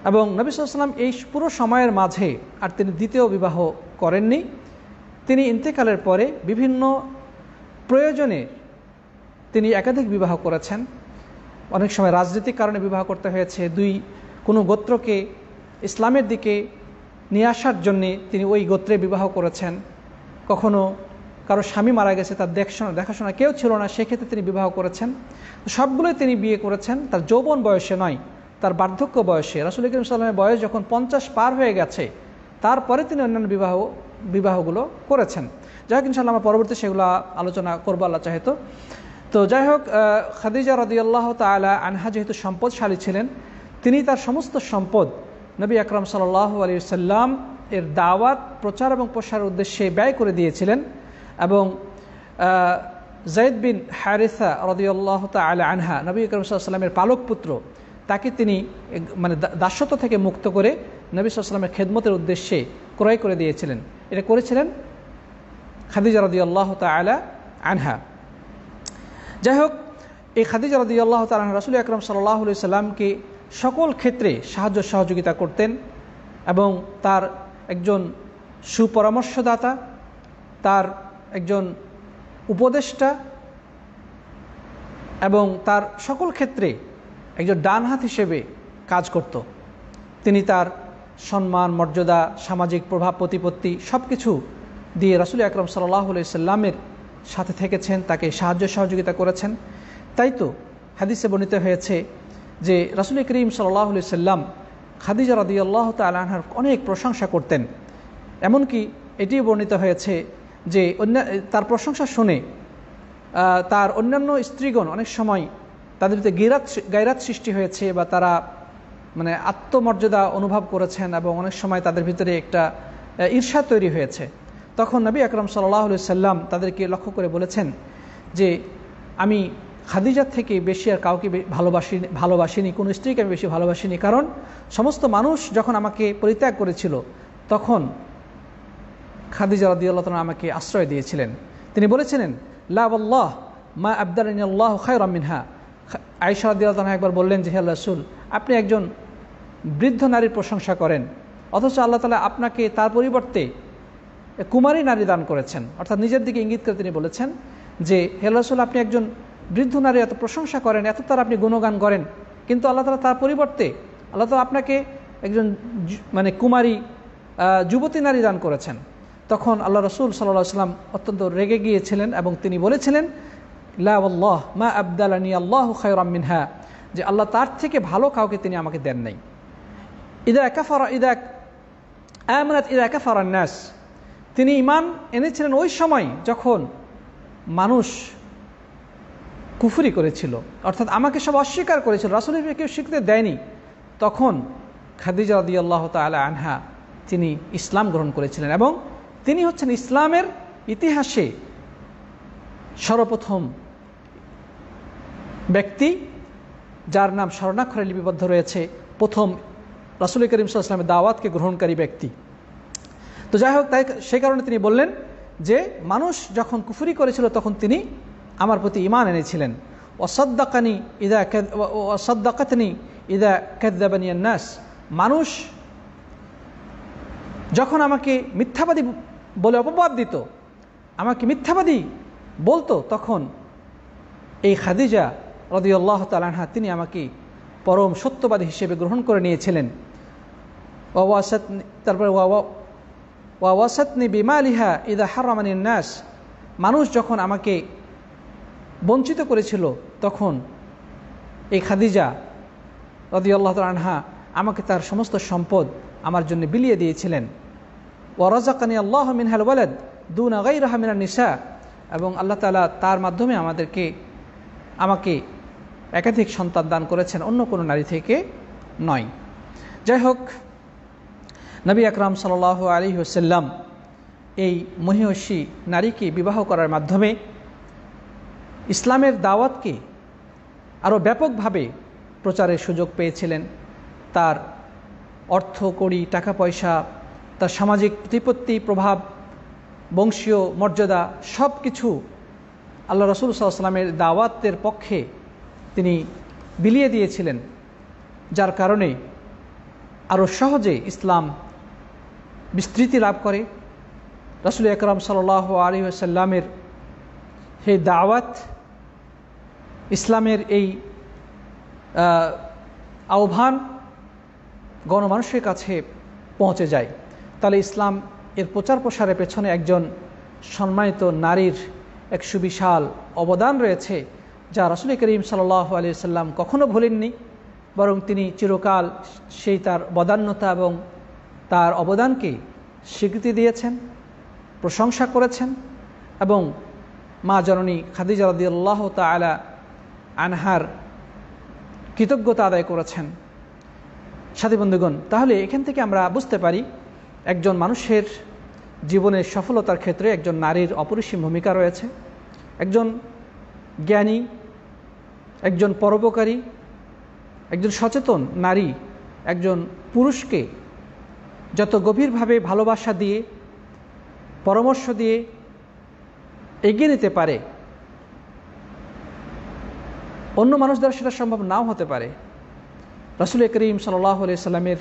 এবং নবী সাল্লাল্লাহু আলাইহি ওয়াসাল্লাম এই পুরো সময়ের মাঝে আর তিনি দ্বিতীয় বিবাহ করেননি। তিনি ইন্তেকালের পরে বিভিন্ন প্রয়োজনে তিনি একাধিক বিবাহ করেছেন। অনেক সময় রাজনৈতিক কারণে বিবাহ করতে হয়েছে, কোনো গোত্রকে ইসলামের দিকে নিয়ে আসার জন্যে তিনি ওই গোত্রে বিবাহ করেছেন। কখনো কারো স্বামী মারা গেছে, তার দেখাশোনা কেউ ছিল না, সেক্ষেত্রে তিনি বিবাহ করেছেন। সবগুলোই তিনি বিয়ে করেছেন তার যৌবন বয়সে নয়, তার বার্ধক্য বয়সে। রাসূল করিম সাল্লাল্লাহু আলাইহি ওয়াসাল্লামের বয়স যখন 50 পার হয়ে গেছে, তারপরে তিনি অন্যান্য বিবাহগুলো করেছেন। যাই হোক, ইনশাআল্লাহ আমরা পরবর্তী সেগুলো আলোচনা করবো আল্লাহ চাহে তো। তো যাই হোক, খাদিজা রাদিয়াল্লাহু তাআলা আনহা যেহেতু সম্পদশালী ছিলেন, তিনি তার সমস্ত সম্পদ নবী আকরাম সাল্লাল্লাহু আলাইহি ওয়াসাল্লাম এর দাওয়াত, প্রচার এবং প্রসারের উদ্দেশ্যে ব্যয় করে দিয়েছিলেন। এবং যায়েদ বিন হারিসা রাদিয়াল্লাহু তাআলা আনহা, নবী আকরাম সাল্লাল্লাহু আলাইহি ওয়াসাল্লামের পালক পুত্র, তাকে তিনি মানে দাসত্ব থেকে মুক্ত করে নবী সাল্লাল্লাহু আলাইহি ওয়াসাল্লামের খেদমতের উদ্দেশ্যে ক্রয় করে দিয়েছিলেন। এটা করেছিলেন খাদিজা রাদিয়াল্লাহু তাআলা আনহা। যাই হোক, এই খাদিজা রাদিয়াল্লাহু তাআলা আনহা রাসূল আকরাম সাল্লাল্লাহু আলাইহি ওয়াসাল্লামকে সকল ক্ষেত্রে সাহায্য সহযোগিতা করতেন এবং তার একজন সুপরামর্শদাতা, তার একজন উপদেষ্টা এবং তার সকল ক্ষেত্রে একজন ডান হাত হিসেবে কাজ করত। তিনি তার সম্মান, মর্যাদা, সামাজিক প্রভাব প্রতিপত্তি সব কিছু দিয়ে রাসূল আকরাম সাল্লাল্লাহু আলাইহি ওয়াসাল্লামের সাথে থেকেছেন, তাকে সাহায্য সহযোগিতা করেছেন। তাই তো হাদিসে বর্ণিত হয়েছে যে রাসূল করিম সাল্লাল্লাহু আলাইহি ওয়াসাল্লাম খাদিজা রাদিয়াল্লাহু তাআলা আনহার অনেক প্রশংসা করতেন। এমনকি এটিও বর্ণিত হয়েছে যে তার প্রশংসা শুনে তার অন্যান্য স্ত্রীগণ অনেক সময় তাদের ভিতরে গায়রাত সৃষ্টি হয়েছে, বা তারা মানে আত্মমর্যাদা অনুভব করেছেন, এবং অনেক সময় তাদের ভিতরে একটা ঈর্ষা তৈরি হয়েছে। তখন নবী আকরাম সাল্লাল্লাহু আলাইহি সাল্লাম তাদেরকে লক্ষ্য করে বলেছেন যে আমি খাদিজার থেকে বেশি আর কাউকে ভালোবাসিনি, কোনো স্ত্রীকে আমি বেশি ভালোবাসিনি। কারণ সমস্ত মানুষ যখন আমাকে পরিত্যাগ করেছিল তখন খাদিজা রাদিয়াল্লাহু তাআলা আমাকে আশ্রয় দিয়েছিলেন। তিনি বলেছিলেন লা ওয়াল্লাহ মা আবদালানি আল্লাহু খায়রাম মিনহা। আয়েশা রাদিয়াল্লাহু তাআলা একবার বললেন যে হে রাসূল, আপনি একজন বৃদ্ধ নারীর প্রশংসা করেন, অথচ আল্লাহ তাআলা আপনাকে তার পরিবর্তে কুমারী নারী দান করেছেন। অর্থাৎ নিজের দিকে ইঙ্গিত করে তিনি বলেছেন যে হে রাসূল, আপনি একজন বৃদ্ধ নারী এত প্রশংসা করেন, এত তার আপনি গুণগান করেন, কিন্তু আল্লাহ তাআলা তার পরিবর্তে আল্লাহ তাআলা আপনাকে একজন কুমারী যুবতী নারী দান করেছেন। তখন আল্লাহ রাসূল সাল্লাল্লাহু আলাইহি ওয়াসাল্লাম অত্যন্ত রেগে গিয়েছিলেন এবং তিনি বলেছিলেন লা ওয়াল্লাহ মা আবদালানি আল্লাহু খায়রাম মিনহা, যে আল্লাহ তার থেকে ভালো কাউকে তিনি আমাকে দেন নাই। ইদা কাফারা নাস, তিনি ঈমান এনেছিলেন ওই সময় যখন মানুষ কুফরি করেছিল, অর্থাৎ আমাকে সব অস্বীকার করেছিল, রাসূলকে কেউ স্বীকৃতি দেয়নি। তখন খাদিজা রাদিয়াল্লাহু তাআলা আনহা তিনি ইসলাম গ্রহণ করেছিলেন এবং তিনি হচ্ছেন ইসলামের ইতিহাসে সর্বপ্রথম ব্যক্তি যার নাম স্বর্ণাক্ষরে লিপিবদ্ধ রয়েছে, প্রথম রাসূল করিম সাল্লাল্লাহু আলাইহি ওয়াসাল্লামের দাওয়াতকে গ্রহণকারী ব্যক্তি। তো যাই হোক, তাই সেই কারণে তিনি বললেন যে মানুষ যখন কুফরি করেছিল তখন তিনি আমার প্রতি ঈমান এনেছিলেন। ওয়াসাদ্দাকাতনি ইদা কাযযাবানি আন-নাস, মানুষ যখন আমাকে মিথ্যাবাদী বলে অপবাদ দিত, আমাকে মিথ্যাবাদী বলতো, তখন এই খাদিজা রাদিয়াল্লাহু তাআলা আনহা তিনি আমাকে পরম সত্যবাদী হিসেবে গ্রহণ করে নিয়েছিলেন। তারপরে ওয়াসাতনি বিমালিহা ইদা হারামানি নাস, মানুষ যখন আমাকে বঞ্চিত করেছিল তখন এই খাদিজা রাদিয়াল্লাহু তাআলা আনহা আমাকে তার সমস্ত সম্পদ আমার জন্য বিলিয়ে দিয়েছিলেন। ওয়ারাযাকানি আল্লাহু মিনহাল ওয়ালাদ দুনা গায়রিহা মিনান নিসা, এবং আল্লাহ তাআলা তার মাধ্যমে আমাকে একাধিক সন্তান দান করেছেন, অন্য কোনো নারী থেকে নয়। যাই হোক, নবী আকরাম সাল্লাল্লাহু আলাইহি ওয়াসাল্লাম এই মহিয়সী নারীকে বিবাহ করার মাধ্যমে ইসলামের দাওয়াতকে আরও ব্যাপকভাবে প্রচারের সুযোগ পেয়েছিলেন। তার অর্থ কড়ি, টাকা পয়সা, তার সামাজিক প্রতিপত্তি, প্রভাব, বংশীয় মর্যাদা সব কিছু আল্লাহ রাসূল সাল্লাল্লাহু আলাইহি ওয়াসাল্লামের দাওয়াতের পক্ষে তিনি বিলিয়ে দিয়েছিলেন, যার কারণে আরও সহজে ইসলাম বিস্তৃতি লাভ করে। রাসূল আকরাম সাল্লাল্লাহু আলাইহি ওয়াসাল্লামের সেই দাওয়াত, ইসলামের এই আহ্বান গণমানুষের কাছে পৌঁছে যায়। তাহলে ইসলাম এর প্রচার প্রসারের পেছনে একজন সম্মানিত নারীর এক সুবিশাল অবদান রয়েছে, যা রাসূল করিম সাল্লাল্লাহু আলাইহি ওয়াসাল্লাম কখনো ভুলেননি, বরং তিনি চিরকাল সেই তার বদান্যতা এবং তার অবদানকে স্বীকৃতি দিয়েছেন, প্রশংসা করেছেন এবং মা জননী খাদিজা রাদিয়াল্লাহু তাআলা আনহার কৃতজ্ঞতা আদায় করেছেন। সাথী বন্ধুগণ, তাহলে এখান থেকে আমরা বুঝতে পারি একজন মানুষের জীবনের সফলতার ক্ষেত্রে একজন নারীর অপরিসীম ভূমিকা রয়েছে। একজন জ্ঞানী, একজন পরোপকারী, একজন সচেতন নারী একজন পুরুষকে যত গভীরভাবে ভালোবাসা দিয়ে, পরামর্শ দিয়ে এগিয়ে নিতে পারে, অন্য মানুষ দ্বারা সেটা সম্ভব নাও হতে পারে। রাসূল করিম সাল্লাল্লাহু আলাইহি সাল্লামের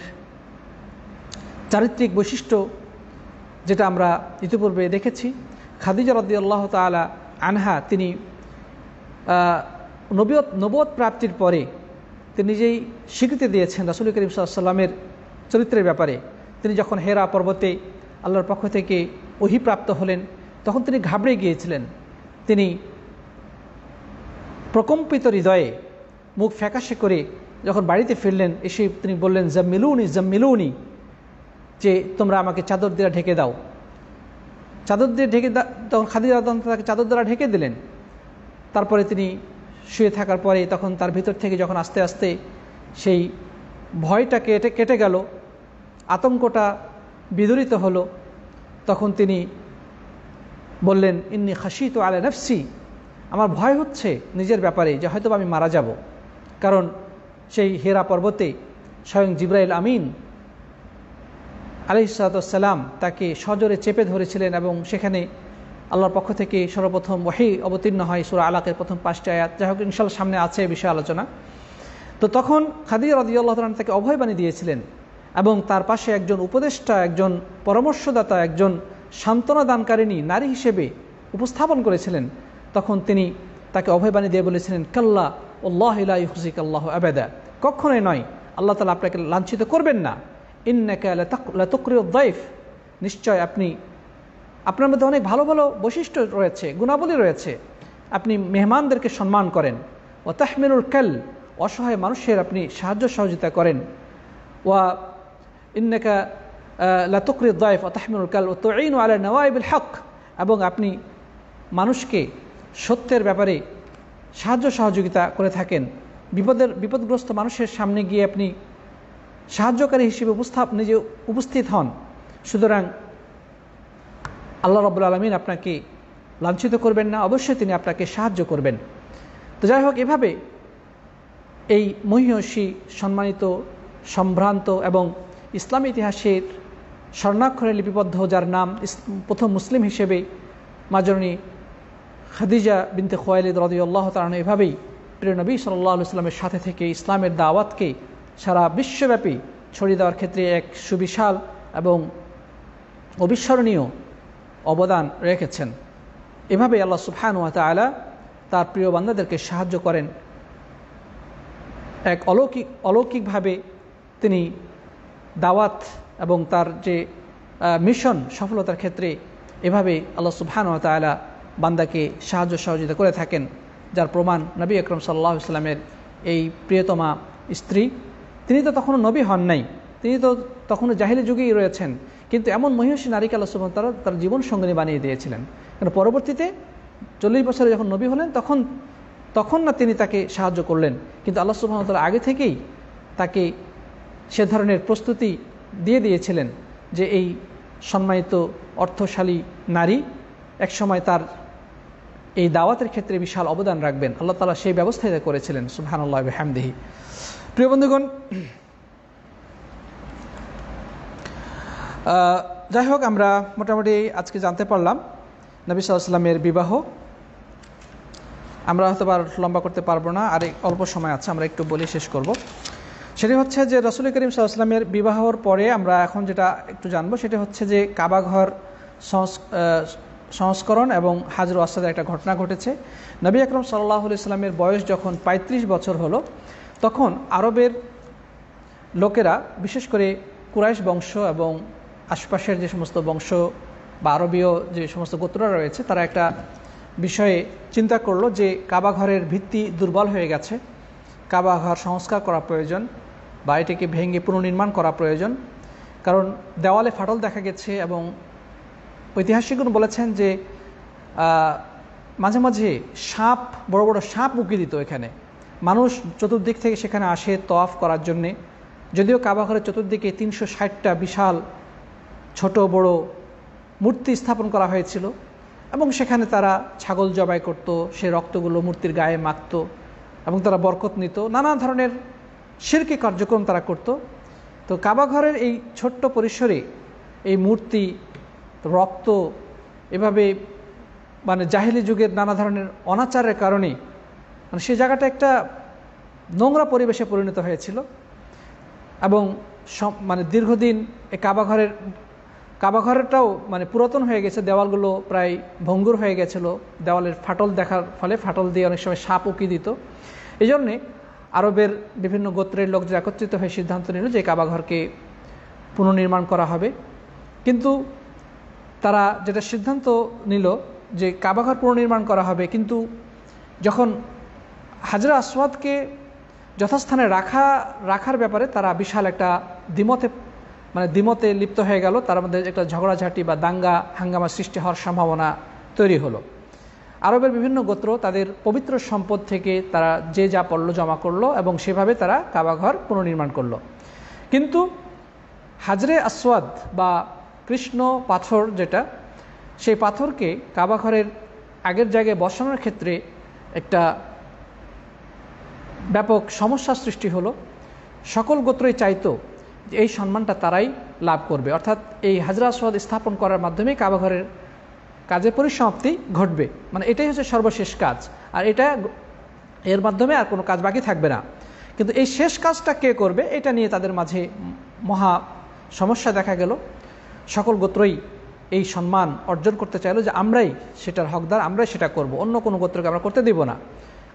চারিত্রিক বৈশিষ্ট্য যেটা আমরা ইতিপূর্বে দেখেছি, খাদিজা রাদিয়াল্লাহু তাআলা আনহা তিনি নবুয়ত প্রাপ্তির পরে তিনি নিজেই স্বীকৃতি দিয়েছেন রাসূল করিম সাল্লাল্লাহু আলাইহি সাল্লামের চরিত্রের ব্যাপারে। তিনি যখন হেরা পর্বতে আল্লাহর পক্ষ থেকে ওহী প্রাপ্ত হলেন তখন তিনি ঘাবড়ে গিয়েছিলেন। তিনি প্রকম্পিত হৃদয়ে মুখ ফ্যাকাশে করে যখন বাড়িতে ফিরলেন, এসে তিনি বললেন জাম্মিলুনি জাম্মিলুনি, যে তোমরা আমাকে চাদর দিয়ে ঢেকে দাও। চাদর দিয়ে ঢেকে তখন খাদিজা তাকে চাদর দ্বারা ঢেকে দিলেন। তারপরে তিনি শুয়ে থাকার পরে তখন তার ভিতর থেকে যখন আস্তে আস্তে সেই ভয়টা কেটে গেল, আতঙ্কটা বিদূরিত হলো, তখন তিনি বললেন, ইন্নী খাশিতু আলা নাফসি, আমার ভয় হচ্ছে নিজের ব্যাপারে যে হয়তো আমি মারা যাব। কারণ সেই হেরা পর্বতে স্বয়ং জিবরাইল আমিন আলাইহিস সালাম তাকে সজোরে চেপে ধরেছিলেন এবং সেখানে আল্লাহর পক্ষ থেকে সর্বপ্রথম ওহী অবতীর্ণ হয় সূরা আলাকের প্রথম 5টি আয়াত। যাই হোক, ইনশাআল্লাহ সামনে আছে এই বিষয়ে আলোচনা। তো তখন খাদিজা রাদিয়াল্লাহু তাআলা তাকে অভয়বাণী দিয়েছিলেন এবং তার পাশে একজন উপদেষ্টা, একজন পরামর্শদাতা, একজন সান্ত্বনা দানকারিণী নারী হিসেবে উপস্থাপন করেছিলেন। তখন তিনি তাকে অভয়বাণী দিয়ে বলেছিলেন, কাল্লা ওয়াল্লাহি লা ইউখজিকাল্লাহু আবাদা, কখনোই নয়, আল্লাহ তাআলা আপনাকে লাঞ্ছিত করবেন না। ইন্নাকা লাতুকরিউদ দাইফ, নিশ্চয় আপনার মধ্যে অনেক ভালো ভালো বৈশিষ্ট্য রয়েছে, গুণাবলী রয়েছে, আপনি মেহমানদেরকে সম্মান করেন। ওয়া তাহমিলুল কাল, অসহায় মানুষের আপনি সাহায্য সহযোগিতা করেন। ওয়া ইন্নাকা লাতুকরিউদ দাইফ ওয়া তাহমিলুল কাল ওয়া তুঈনু আলা নওয়াইবিল হক, এবং আপনি মানুষকে সত্যের ব্যাপারে সাহায্য সহযোগিতা করে থাকেন। বিপদগ্রস্ত মানুষের সামনে গিয়ে আপনি সাহায্যকারী হিসেবে নিজে উপস্থিত হন। সুতরাং আল্লাহ রাব্বুল আলামিন আপনাকে লাঞ্ছিত করবেন না, অবশ্যই তিনি আপনাকে সাহায্য করবেন। তো যাই হোক, এভাবে এই মহিয়সী, সম্মানিত, সম্ভ্রান্ত এবং ইসলামী ইতিহাসের স্বর্ণাক্ষরে লিপিবদ্ধ, যার নাম প্রথম মুসলিম হিসেবে মাজননী খাদিজা বিনতে খুয়াইলিদ রাদিয়াল্লাহু তাআলা, এভাবেই প্রিয় নবী সাল্লাল্লাহু আলাইহি ওয়াসাল্লামের সাথে থেকে ইসলামের দাওয়াতকে সারা বিশ্বব্যাপী ছড়িয়ে দেওয়ার ক্ষেত্রে এক সুবিশাল এবং অবিস্মরণীয় অবদান রেখেছেন। এভাবে আল্লাহ সুবহানাহু ওয়া তাআলা তার প্রিয় বান্দাদেরকে সাহায্য করেন। এক অলৌকিকভাবে তিনি দাওয়াত এবং তার যে মিশন সফলতার ক্ষেত্রে এভাবে আল্লাহ সুবহানাহু ওয়া তাআলা বান্দাকে সাহায্য সহযোগিতা করে থাকেন, যার প্রমাণ নবী আকরাম সাল্লাল্লাহু আলাইহি ওয়াসাল্লামের এই প্রিয়তমা স্ত্রী। তিনি তো তখনও নবী হন নাই, তিনি তো তখনও জাহিলি যুগেই রয়েছেন, কিন্তু এমন মহিষী নারীকে আল্লাহ সুবহানাহু ওয়া তাআলা তার জীবন সঙ্গিনী বানিয়ে দিয়েছিলেন। কারণ পরবর্তীতে 40 বছরে যখন নবী হলেন তখন না তিনি তাকে সাহায্য করলেন, কিন্তু আল্লাহ সুবহানাহু ওয়া তাআলা আগে থেকেই তাকে সে ধরনের প্রস্তুতি দিয়ে দিয়েছিলেন যে এই সম্মানিত অর্থশালী নারী একসময় তার এই দাওয়াতের ক্ষেত্রে বিশাল অবদান রাখবেন। আল্লাহ তাআলা সেই ব্যবস্থাই করেছিলেন। সুবহানাল্লাহি ওয়া বিহামদিহি। প্রিয় বন্ধুগণ, যাই হোক, আমরা মোটামুটি আজকে জানতে পারলাম নবী সাল্লাল্লাহু আলাইহি ওয়াসাল্লামের বিবাহ। আমরা হয়তো আর লম্বা করতে পারবো না, আর অল্প সময় আছে, আমরা একটু বলে শেষ করব। সেটি হচ্ছে যে রাসূল করিম সাল্লাল্লাহু আলাইহি ওয়াসাল্লামের বিবাহর পরে আমরা এখন যেটা একটু জানবো সেটা হচ্ছে যে কাবা ঘর সংস্করণ এবং হাজর আসওয়াদের একটা ঘটনা ঘটেছে। নবী আকরাম সাল্লাল্লাহু আলাইহি ওয়াসাল্লামের বয়স যখন 35 বছর হলো, তখন আরবের লোকেরা, বিশেষ করে কুরাইশ বংশ এবং আশপাশের যে সমস্ত বংশ বা আরবীয় যে সমস্ত গোত্ররা রয়েছে, তারা একটা বিষয়ে চিন্তা করলো যে কাবা ঘরের ভিত্তি দুর্বল হয়ে গেছে, কাবা ঘর সংস্কার করা প্রয়োজন বা এটিকে ভেঙে পুনর্নির্মাণ করা প্রয়োজন। কারণ দেওয়ালে ফাটল দেখা গেছে এবং ঐতিহাসিকগণ বলেছেন যে মাঝে মাঝে সাপ, বড় বড় সাপ উঁকি দিত এখানে। মানুষ চতুর্দিক থেকে সেখানে আসে তওয়াফ করার জন্যে। যদিও কাবা ঘরের চতুর্দিকে 360টা বিশাল ছোট বড় মূর্তি স্থাপন করা হয়েছিল এবং সেখানে তারা ছাগল জবাই করত, সে রক্তগুলো মূর্তির গায়ে মাখত এবং তারা বরকত নিত, নানা ধরনের শিরকি কার্যক্রম তারা করত। তো কাবা ঘরের এই ছোট্ট পরিসরে এই মূর্তি, রক্ত, এভাবে মানে জাহিলি যুগের নানা ধরনের অনাচারের কারণে মানে সেই জায়গাটা একটা নোংরা পরিবেশে পরিণত হয়েছিল এবং মানে দীর্ঘদিন এই কাবা ঘরেরটাও মানে পুরাতন হয়ে গেছে, দেওয়ালগুলো প্রায় ভঙ্গুর হয়ে গেছিল, দেওয়ালের ফাটল দেখার ফলে ফাটল দিয়ে অনেক সময় সাপ উঁকি দিত। এই জন্যে আরবের বিভিন্ন গোত্রের লোক যে একত্রিত হয়ে সিদ্ধান্ত নিল যে কাবা ঘরকে পুনর্নির্মাণ করা হবে। কিন্তু তারা যেটা সিদ্ধান্ত নিল যে কাবা ঘর পুনর্নির্মাণ করা হবে, কিন্তু যখন হাজরা আসওয়াদকে যথাস্থানে রাখার ব্যাপারে তারা বিশাল একটা দ্বিমতে লিপ্ত হয়ে গেল। তার মধ্যে একটা ঝগড়াঝাটি বা দাঙ্গা হাঙ্গামা সৃষ্টি হওয়ার সম্ভাবনা তৈরি হলো। আরবের বিভিন্ন গোত্র তাদের পবিত্র সম্পদ থেকে তারা যে যা পড়ল জমা করলো এবং সেভাবে তারা কাবা ঘর পুনর্নির্মাণ করলো। কিন্তু হাজরে আসওয়াদ বা কৃষ্ণ পাথর যেটা, সেই পাথরকে কাবা ঘরের আগের জায়গায় বসানোর ক্ষেত্রে একটা ব্যাপক সমস্যার সৃষ্টি হলো। সকল গোত্রই চাইতো যে এই সম্মানটা তারাই লাভ করবে, অর্থাৎ এই হাজরা আসওয়াদ স্থাপন করার মাধ্যমে কাবা ঘরের কাজের পরিসমাপ্তি ঘটবে, মানে এটাই হচ্ছে সর্বশেষ কাজ, আর এটা এর মাধ্যমে আর কোনো কাজ বাকি থাকবে না। কিন্তু এই শেষ কাজটা কে করবে, এটা নিয়ে তাদের মাঝে মহা সমস্যা দেখা গেল। সকল গোত্রই এই সম্মান অর্জন করতে চাইলো যে আমরাই সেটার হকদার, আমরাই সেটা করব, অন্য কোনো গোত্রকে আমরা করতে দিব না।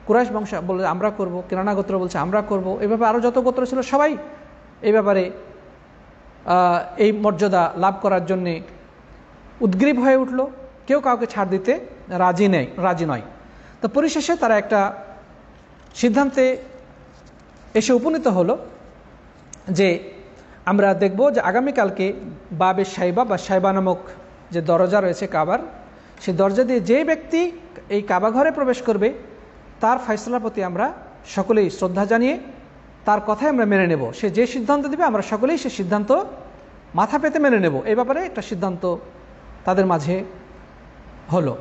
কুরাইশ বংশ বলে আমরা করব, কিরানা গোত্র বলছে আমরা করব, এভাবে আরও যত গোত্র ছিল সবাই এই ব্যাপারে এই মর্যাদা লাভ করার জন্যে উদ্গ্রীব হয়ে উঠল। কেউ কাউকে ছাড় দিতে রাজি নয়। তো পরিশেষে তারা একটা সিদ্ধান্তে এসে উপনীত হলো যে আমরা দেখব যে আগামীকালকে বাবে সাইবা বা সাইবা নামক যে দরজা রয়েছে কাবার, সেই দরজা দিয়ে যে ব্যক্তি এই কাবা ঘরে প্রবেশ করবে তার ফয়সালার প্রতি আমরা সকলেই শ্রদ্ধা জানিয়ে তার কথাই আমরা মেনে নেব। সে যে সিদ্ধান্ত দেবে আমরা সকলেই সে সিদ্ধান্ত মাথা পেতে মেনে নেব। এই ব্যাপারে একটা সিদ্ধান্ত তাদের মাঝে হলো।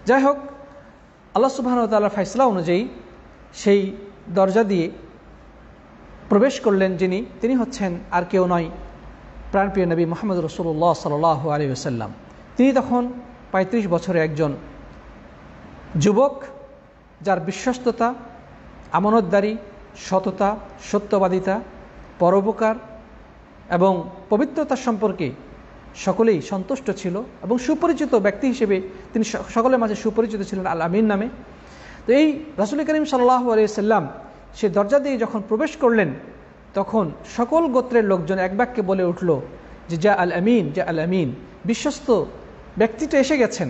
যাই হোক, আল্লাহ সুবহানাহু ওয়া তাআলার ফয়সালা অনুযায়ী সেই দরজা দিয়ে প্রবেশ করলেন তিনি হচ্ছেন আর কেউ নয়, প্রাণপ্রিয় নবী মুহাম্মদ রাসূলুল্লাহ সাল্লাল্লাহু আলাইহি ওয়াসাল্লাম। তিনি তখন ৩৫ বছরের একজন যুবক, যার বিশ্বস্ততা, আমানতদারি, সততা, সত্যবাদিতা, পরোপকার এবং পবিত্রতার সম্পর্কে সকলেই সন্তুষ্ট ছিল এবং সুপরিচিত ব্যক্তি হিসেবে তিনি সকলের মাঝে সুপরিচিত ছিলেন আল আমিন নামে। তো এই রাসূল করিম সাল্লাল্লাহু আলাইহি ওয়াসাল্লাম সে দরজা দিয়ে যখন প্রবেশ করলেন তখন সকল গোত্রের লোকজন এক বাক্যে বলে উঠল যে যা আল আমিন, যা আল আমিন, বিশ্বস্ত ব্যক্তিটা এসে গেছেন।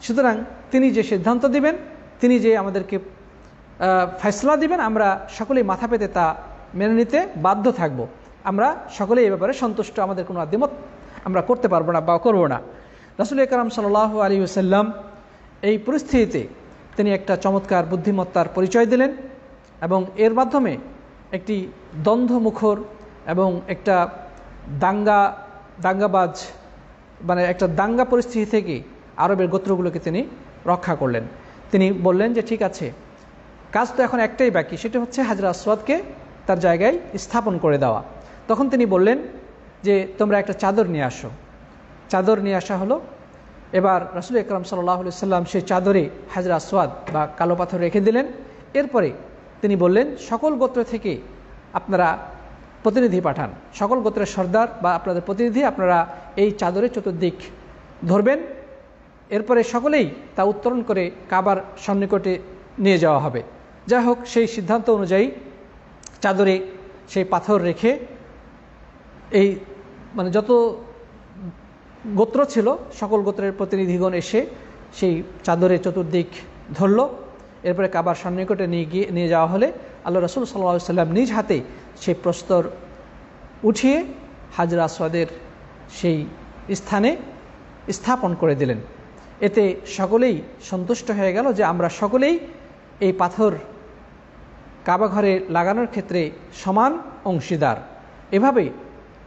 সুতরাং তিনি যে সিদ্ধান্ত দিবেন, তিনি যে আমাদেরকে ফয়সালা দিবেন, আমরা সকলেই মাথা পেতে তা মেনে নিতে বাধ্য থাকব। আমরা সকলেই এই ব্যাপারে সন্তুষ্ট, আমাদের কোনো দ্বিমত আমরা করতে পারবো না বা করবো না। রাসূল আকরাম সাল্লাল্লাহু আলাইহি ওয়াসাল্লাম এই পরিস্থিতিতে তিনি একটা চমৎকার বুদ্ধিমত্তার পরিচয় দিলেন এবং এর মাধ্যমে একটি দ্বন্দ্বমুখর এবং একটা দাঙ্গাবাজ মানে একটা দাঙ্গা পরিস্থিতি থেকে আরবের গোত্রগুলোকে তিনি রক্ষা করলেন। তিনি বললেন যে ঠিক আছে, কাজ তো এখন একটাই বাকি, সেটা হচ্ছে হাজরা আসওয়াদকে তার জায়গায় স্থাপন করে দেওয়া। তখন তিনি বললেন যে তোমরা একটা চাদর নিয়ে আসো। চাদর নিয়ে আসা হলো। এবার রাসূল আকরাম সাল্লাল্লাহু আলাইহি ওয়াসাল্লাম সেই চাদরে হাজরা আসওয়াদ বা কালো পাথর রেখে দিলেন। এরপরে তিনি বললেন সকল গোত্র থেকে আপনারা প্রতিনিধি পাঠান, সকল গোত্রের সর্দার বা আপনাদের প্রতিনিধি আপনারা এই চাদরের চতুর্দিক ধরবেন। এরপরে সকলেই তা উত্তোলন করে কাবার সন্নিকটে নিয়ে যাওয়া হবে। যাই হোক, সেই সিদ্ধান্ত অনুযায়ী চাদরে সেই পাথর রেখে এই মানে যত গোত্র ছিল সকল গোত্রের প্রতিনিধিগণ এসে সেই চাদরের চতুর্দিক ধরল। এরপরে কাবার সন্নিকটে নিয়ে যাওয়া হলে আল্লাহ রাসূল সাল্লাল্লাহু আলাইহি ওয়াসাল্লাম নিজ হাতে সেই প্রস্তর উঠিয়ে হাজরা আসওয়াদের সেই স্থানে স্থাপন করে দিলেন। এতে সকলেই সন্তুষ্ট হয়ে গেল যে আমরা সকলেই এই পাথর কাবা ঘরে লাগানোর ক্ষেত্রে সমান অংশীদার। এভাবেই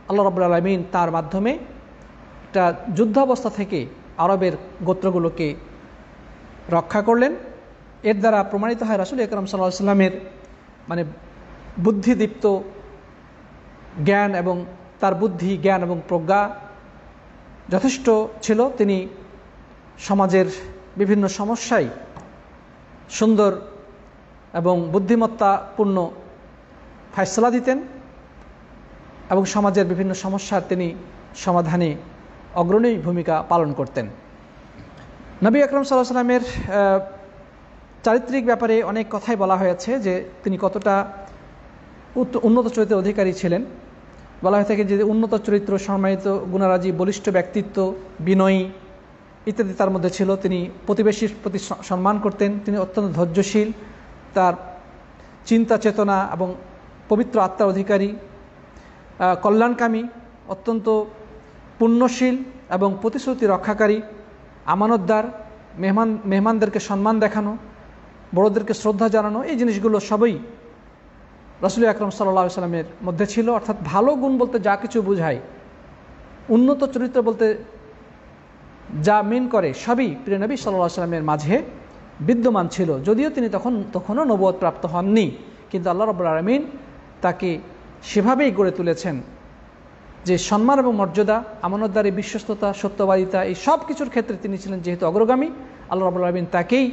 আল্লাহ রাব্বুল আলামিন তার মাধ্যমে একটা যুদ্ধাবস্থা থেকে আরবের গোত্রগুলোকে রক্ষা করলেন। এর দ্বারা প্রমাণিত হয় রাসূল আকরাম সাল্লাল্লাহু আলাইহি ওয়াসাল্লামের মানে বুদ্ধিদীপ্ত জ্ঞান এবং তার বুদ্ধি, জ্ঞান এবং প্রজ্ঞা যথেষ্ট ছিল। তিনি সমাজের বিভিন্ন সমস্যায় সুন্দর এবং বুদ্ধিমত্তাপূর্ণ ফয়সালা দিতেন এবং সমাজের বিভিন্ন সমস্যার তিনি সমাধানে অগ্রণী ভূমিকা পালন করতেন। নবী আকরাম সাল্লাল্লাহু আলাইহি ওয়াসাল্লামের চারিত্রিক ব্যাপারে অনেক কথাই বলা হয়েছে যে তিনি কতটা উন্নত চরিত্রের অধিকারী ছিলেন। বলা হয়ে থাকে যে উন্নত চরিত্র, সম্মানিত, গুণারাজি, বলিষ্ঠ ব্যক্তিত্ব, বিনয়ী ইত্যাদি তার মধ্যে ছিল। তিনি প্রতিবেশীর প্রতি সম্মান করতেন। তিনি অত্যন্ত ধৈর্যশীল, তার চিন্তা চেতনা এবং পবিত্র আত্মার অধিকারী, কল্যাণকামী, অত্যন্ত পুণ্যশীল এবং প্রতিশ্রুতি রক্ষাকারী, আমানতদার, মেহমানদেরকে সম্মান দেখানো, বড়দেরকে শ্রদ্ধা জানানো, এই জিনিসগুলো সবই রাসূল আকরাম সাল্লাল্লাহু আলাইহি ওয়াসাল্লামের মধ্যে ছিল। অর্থাৎ ভালো গুণ বলতে যা কিছু বোঝায় উন্নত চরিত্র বলতে যা মিন করে সবই প্রিয় নবী সাল্লাল্লাহু আলাইহি সাল্লামের মাঝে বিদ্যমান ছিল, যদিও তিনি তখনও নবুয়ত প্রাপ্ত হননি, কিন্তু আল্লাহ রাব্বুল আলামিন তাকে সেভাবেই গড়ে তুলেছেন যে সম্মান এবং মর্যাদা, আমানতদারি, বিশ্বস্ততা, সত্যবাদিতা এই সব কিছুর ক্ষেত্রে তিনি ছিলেন যেহেতু অগ্রগামী। আল্লাহ রাব্বুল আলামিন তাকেই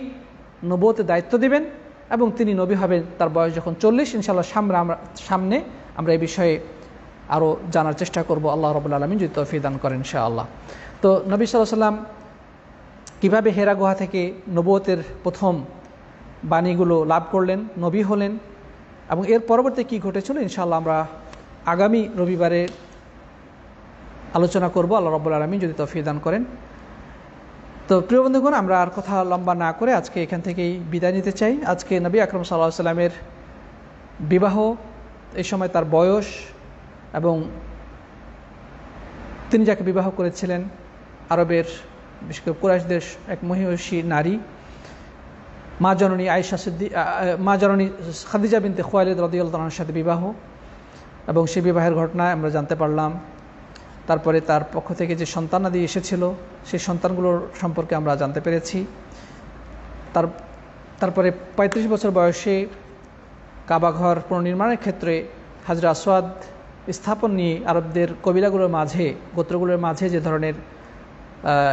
নবুয়তের দায়িত্ব দিবেন এবং তিনি নবী হবেন তার বয়স যখন 40। ইনশাআল্লাহ সামনে আমরা এই বিষয়ে আরও জানার চেষ্টা করব, আল্লাহ রাব্বুল আলামিন যদি তৌফিক দান করেন ইনশাআল্লাহ। তো নবী সাল্লাল্লাহু আলাইহি সাল্লাম কীভাবে হেরা গুহা থেকে নবুয়তের প্রথম বাণীগুলো লাভ করলেন, নবী হলেন, এবং এর পরবর্তী কী ঘটেছিল ইনশাআল্লাহ আমরা আগামী রবিবারে আলোচনা করব, আল্লাহ রাব্বুল আলামিন যদি তৌফিক দান করেন। তো প্রিয় বন্ধুগণ, আমরা আর কথা লম্বা না করে আজকে এখান থেকেই বিদায় নিতে চাই। আজকে নবী আকরাম সাল্লাল্লাহু আলাইহি সাল্লামের বিবাহ, এই সময় তার বয়স এবং তিনি যাকে বিবাহ করেছিলেন আরবের বিশেষ করে কুরাইশদের এক মহিষী নারী মা জননী খাদিজা বিনতে খুয়াইলিদ রাদিয়াল্লাহু আনহার সাথে বিবাহ, এবং সেই বিবাহের ঘটনায় আমরা জানতে পারলাম। তারপরে তার পক্ষ থেকে যে সন্তানাদি এসেছিল সেই সন্তানগুলোর সম্পর্কে আমরা জানতে পেরেছি। তারপরে ৩৫ বছর বয়সে কাবাঘর পুনর্নির্মাণের ক্ষেত্রে হাজরা আসওয়াদ স্থাপন নিয়ে আরবদের কবিলাগুলোর মাঝে, গোত্রগুলোর মাঝে যে ধরনের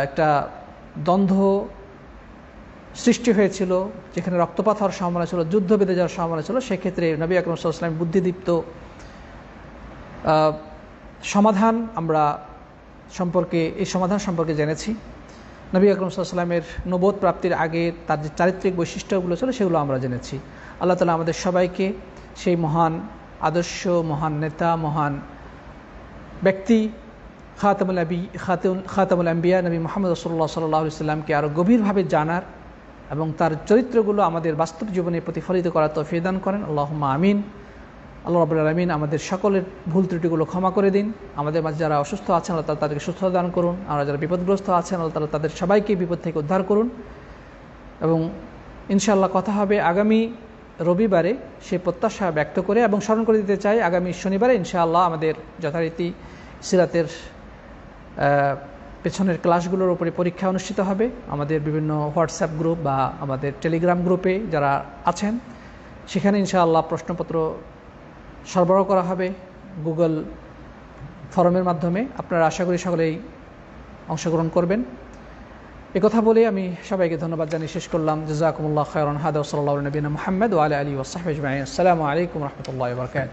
একটা দ্বন্দ্ব সৃষ্টি হয়েছিল, যেখানে রক্তপাত হওয়ার সম্ভাবনা ছিল, যুদ্ধ বেঁধে যাওয়ার সম্ভাবনা ছিল, সেক্ষেত্রে নবী আকরাম সাল্লাল্লাহু আলাইহি ওয়াসাল্লাম বুদ্ধিদীপ্ত সমাধান এই সমাধান সম্পর্কে জেনেছি। নবী আকরাম সাল্লাল্লাহু আলাইহি ওয়াসাল্লামের নবুয়ত প্রাপ্তির আগে তার যে চারিত্রিক বৈশিষ্ট্যগুলো ছিল সেগুলো আমরা জেনেছি। আল্লাহ তাআলা আমাদের সবাইকে সেই মহান আদর্শ, মহান নেতা, মহান ব্যক্তি খাতামুল আম্বিয়া নবী মুহাম্মদ রাসূলুল্লাহ সাল্লাল্লাহু আলাইহি ওয়াসাল্লামকে আরও গভীরভাবে জানার এবং তার চরিত্রগুলো আমাদের বাস্তব জীবনে প্রতিফলিত করার তৌফিক দান করেন। আল্লাহুম্মা আমিন। আল্লাহ রাব্বুল আলামিন আমাদের সকলের ভুল ত্রুটিগুলো ক্ষমা করে দিন। আমাদের মাঝে যারা অসুস্থ আছেন আল্লাহ তাআলা তাদেরকে সুস্থতা দান করুন। আমরা যারা বিপদগ্রস্ত আছেন আল্লাহ তাআলা তাদের সবাইকে বিপদ থেকে উদ্ধার করুন। এবং ইনশাআল্লাহ কথা হবে আগামী রবিবারে, সে প্রত্যাশা ব্যক্ত করে এবং স্মরণ করে দিতে চাই আগামী শনিবারে ইনশাআল্লাহ আমাদের যথারীতি সিরাতের পেছনের ক্লাসগুলোর উপরে পরীক্ষা অনুষ্ঠিত হবে। আমাদের বিভিন্ন হোয়াটসঅ্যাপ গ্রুপ বা আমাদের টেলিগ্রাম গ্রুপে যারা আছেন সেখানে ইনশাআল্লাহ প্রশ্নপত্র সরবরাহ করা হবে গুগল ফরমের মাধ্যমে। আপনারা আশা করি সকলেই অংশগ্রহণ করবেন। একথা বলে আমি সবাইকে ধন্যবাদ জানিয়ে শেষ করলাম। জাযাকুমুল্লাহু খায়রান। হাদা ওয়া সাল্লাল্লাহু আলা নবিয়িনা মুহাম্মদ ওয়া আলা আলিহি ওয়া সাহবিহি আজমাইন। আসসালামু আলাইকুম ওয়া রাহমাতুল্লাহি ওয়া বারাকাতুহু।